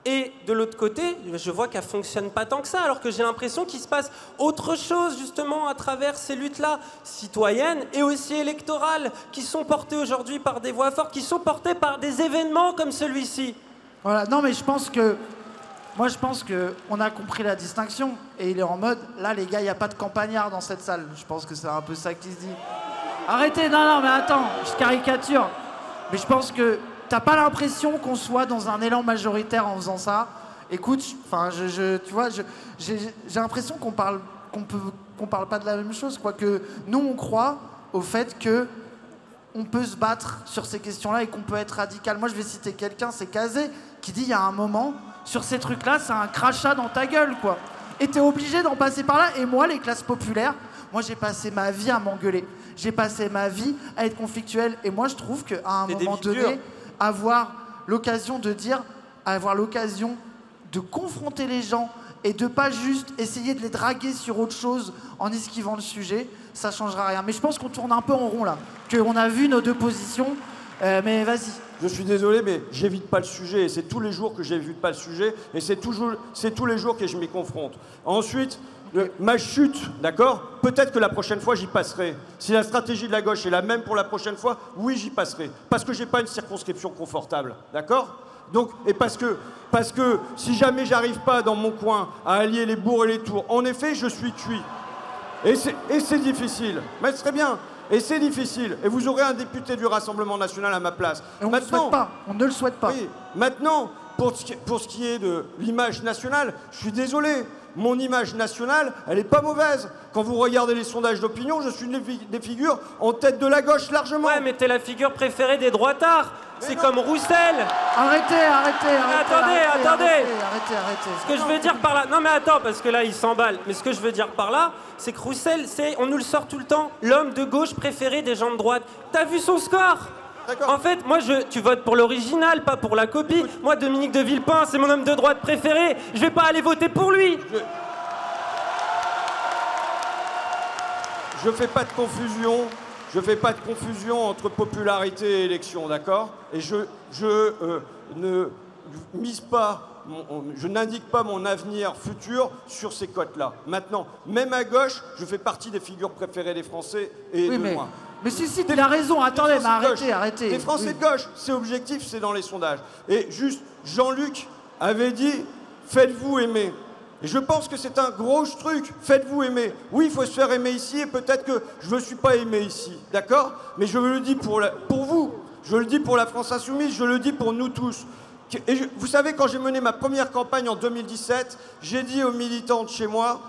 Et de l'autre côté, je vois qu'elle fonctionne pas tant que ça, alors que j'ai l'impression qu'il se passe autre chose, justement, à travers ces luttes-là, citoyennes et aussi électorales, qui sont portées aujourd'hui par des voix fortes, qui sont portées par des événements comme celui-ci. Voilà, non, mais je pense que on a compris la distinction et il est en mode, là les gars, il n'y a pas de campagnard dans cette salle. Je pense que c'est un peu ça qui se dit. Arrêtez, non, mais attends, je caricature. Mais je pense que t'as pas l'impression qu'on soit dans un élan majoritaire en faisant ça. Écoute, enfin, tu vois, j'ai l'impression qu'on parle pas de la même chose, quoi. Que nous, on croit au fait que on peut se battre sur ces questions-là et qu'on peut être radical. Moi, je vais citer quelqu'un, c'est Kazé, qui dit il y a un moment, sur ces trucs-là, c'est un crachat dans ta gueule, quoi. Et t'es obligé d'en passer par là. Et moi, les classes populaires, moi, j'ai passé ma vie à m'engueuler. J'ai passé ma vie à être conflictuel. Et moi, je trouve qu'à un moment donné, avoir l'occasion de dire, avoir l'occasion de confronter les gens et de pas juste essayer de les draguer sur autre chose en esquivant le sujet, ça changera rien. Mais je pense qu'on tourne un peu en rond, là. Qu'on a vu nos deux positions. Mais vas-y. Je suis désolé, mais j'évite pas le sujet. Et c'est tous les jours que j'évite pas le sujet. Et c'est tous les jours que je m'y confronte. Ensuite, ma chute, d'accord ? Peut-être que la prochaine fois, j'y passerai. Si la stratégie de la gauche est la même pour la prochaine fois, oui, j'y passerai. Parce que j'ai pas une circonscription confortable, d'accord ? Donc, et parce que si jamais j'arrive pas dans mon coin à allier les bourgs et les tours, en effet, je suis cuit. Et c'est difficile. Mais c'est très bien. Et c'est difficile. Et vous aurez un député du Rassemblement national à ma place. Et on ne le souhaite pas. On ne le souhaite pas. Oui. Maintenant, pour ce qui est de l'image nationale, je suis désolé. Mon image nationale, elle n'est pas mauvaise. Quand vous regardez les sondages d'opinion, je suis une des figures en tête de la gauche largement. Ouais, mais t'es la figure préférée des droitards. C'est comme Roussel. Arrêtez. Attendez. Arrêtez. Ce que je veux dire par là... Non mais attends, parce que là, il s'emballe. Mais ce que je veux dire par là, c'est que Roussel, on nous le sort tout le temps, l'homme de gauche préféré des gens de droite. T'as vu son score ? En fait, moi, tu votes pour l'original, pas pour la copie. Moi, Dominique de Villepin, c'est mon homme de droite préféré. Je vais pas aller voter pour lui. Je fais pas de confusion. Je fais pas de confusion entre popularité et élection, d'accord ? Et je ne mise pas, je n'indique pas mon avenir futur sur ces cotes-là. Maintenant, même à gauche, je fais partie des figures préférées des Français et de moi. Mais si, il a raison. Attendez, mais arrêtez. Les Français de gauche, c'est objectif, c'est dans les sondages. Et juste, Jean-Luc avait dit, faites-vous aimer. Et je pense que c'est un gros truc, faites-vous aimer. Oui, il faut se faire aimer ici, et peut-être que je ne suis pas aimé ici, d'accord ? Mais je le dis pour vous, je le dis pour la France Insoumise, je le dis pour nous tous. Et vous savez, quand j'ai mené ma première campagne en 2017, j'ai dit aux militants de chez moi,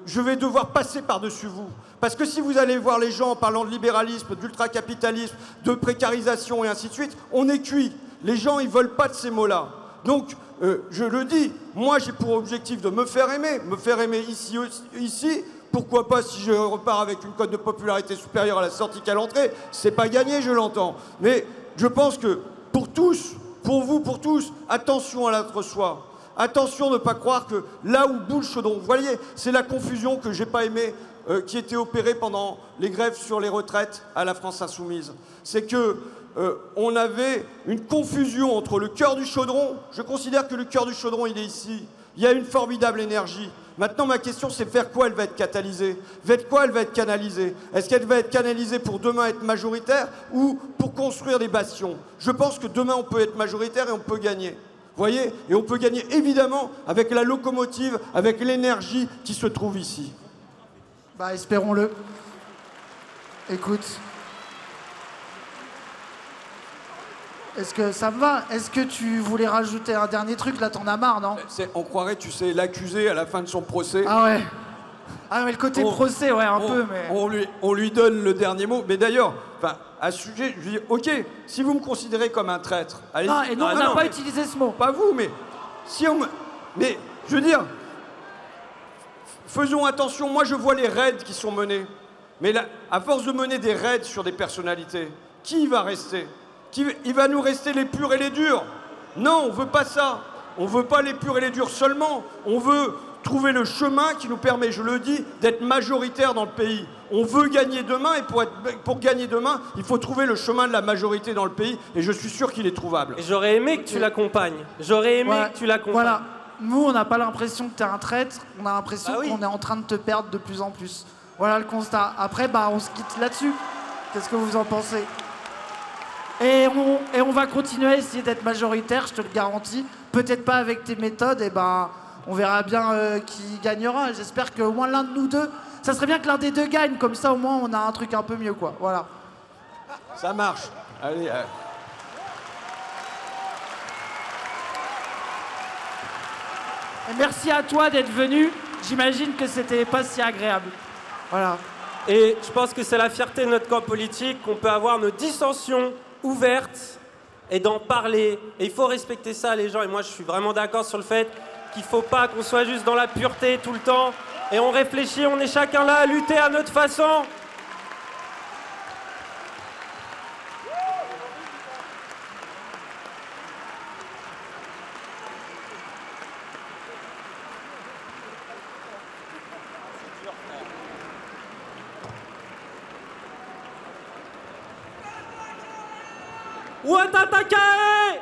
je vais devoir passer par-dessus vous. Parce que si vous allez voir les gens en parlant de libéralisme, d'ultracapitalisme, de précarisation et ainsi de suite, on est cuit. Les gens, ils ne veulent pas de ces mots-là. Donc, je le dis, moi j'ai pour objectif de me faire aimer ici. Pourquoi pas si je repars avec une cote de popularité supérieure à la sortie qu'à l'entrée, c'est pas gagné, je l'entends. Mais je pense que pour tous, pour vous, pour tous, attention à l'autre soi. Attention de ne pas croire que là où bout le chaudron, vous voyez, c'est la confusion que j'ai pas aimée qui était opérée pendant les grèves sur les retraites à la France Insoumise. C'est que on avait une confusion entre le cœur du chaudron. Je considère que le cœur du chaudron, il est ici. Il y a une formidable énergie. Maintenant, ma question, c'est vers quoi elle va être catalysée? Vers quoi elle va être canalisée? Est-ce qu'elle va être canalisée pour demain être majoritaire ou pour construire des bastions? Je pense que demain, on peut être majoritaire et on peut gagner. Vous voyez? Et on peut gagner, évidemment, avec la locomotive, avec l'énergie qui se trouve ici. Bah, espérons-le. Écoute. Est-ce que ça me va? Est-ce que tu voulais rajouter un dernier truc? Là, t'en as marre, non? On croirait, tu sais, l'accusé à la fin de son procès. Ah ouais. Ah mais le côté procès, ouais, un peu, mais... On lui donne le dernier mot. Mais d'ailleurs, à ce sujet, je dis, ok, si vous me considérez comme un traître... Allez, non, et non, on n'a pas utilisé ce mot. Pas vous, mais si on me... Mais, je veux dire, faisons attention. Moi, je vois les raids qui sont menés. Mais là, à force de mener des raids sur des personnalités, qui va rester? Il va nous rester les purs et les durs. Non, on veut pas ça. On veut pas les purs et les durs seulement. On veut trouver le chemin qui nous permet, je le dis, d'être majoritaire dans le pays. On veut gagner demain et pour gagner demain, il faut trouver le chemin de la majorité dans le pays et je suis sûr qu'il est trouvable. Et j'aurais aimé que tu l'accompagnes. J'aurais aimé que tu l'accompagnes. Voilà. Nous, on n'a pas l'impression que tu es un traître. On a l'impression qu'on est en train de te perdre de plus en plus. Voilà le constat. Après, bah, on se quitte là-dessus. Qu'est-ce que vous en pensez ? Et on va continuer à essayer d'être majoritaire, je te le garantis. Peut-être pas avec tes méthodes, et ben on verra bien qui gagnera. J'espère qu'au moins l'un de nous deux, ça serait bien que l'un des deux gagne, comme ça au moins on a un truc un peu mieux, quoi. Voilà. Ça marche. Allez. Et merci à toi d'être venu. J'imagine que c'était pas si agréable. Voilà. Et je pense que c'est la fierté de notre camp politique qu'on peut avoir nos dissensions ouvertes et d'en parler. Et il faut respecter ça, les gens. Et moi, je suis vraiment d'accord sur le fait qu'il ne faut pas qu'on soit juste dans la pureté tout le temps. Et on réfléchit, on est chacun là à lutter à notre façon. Ouattata Kaé!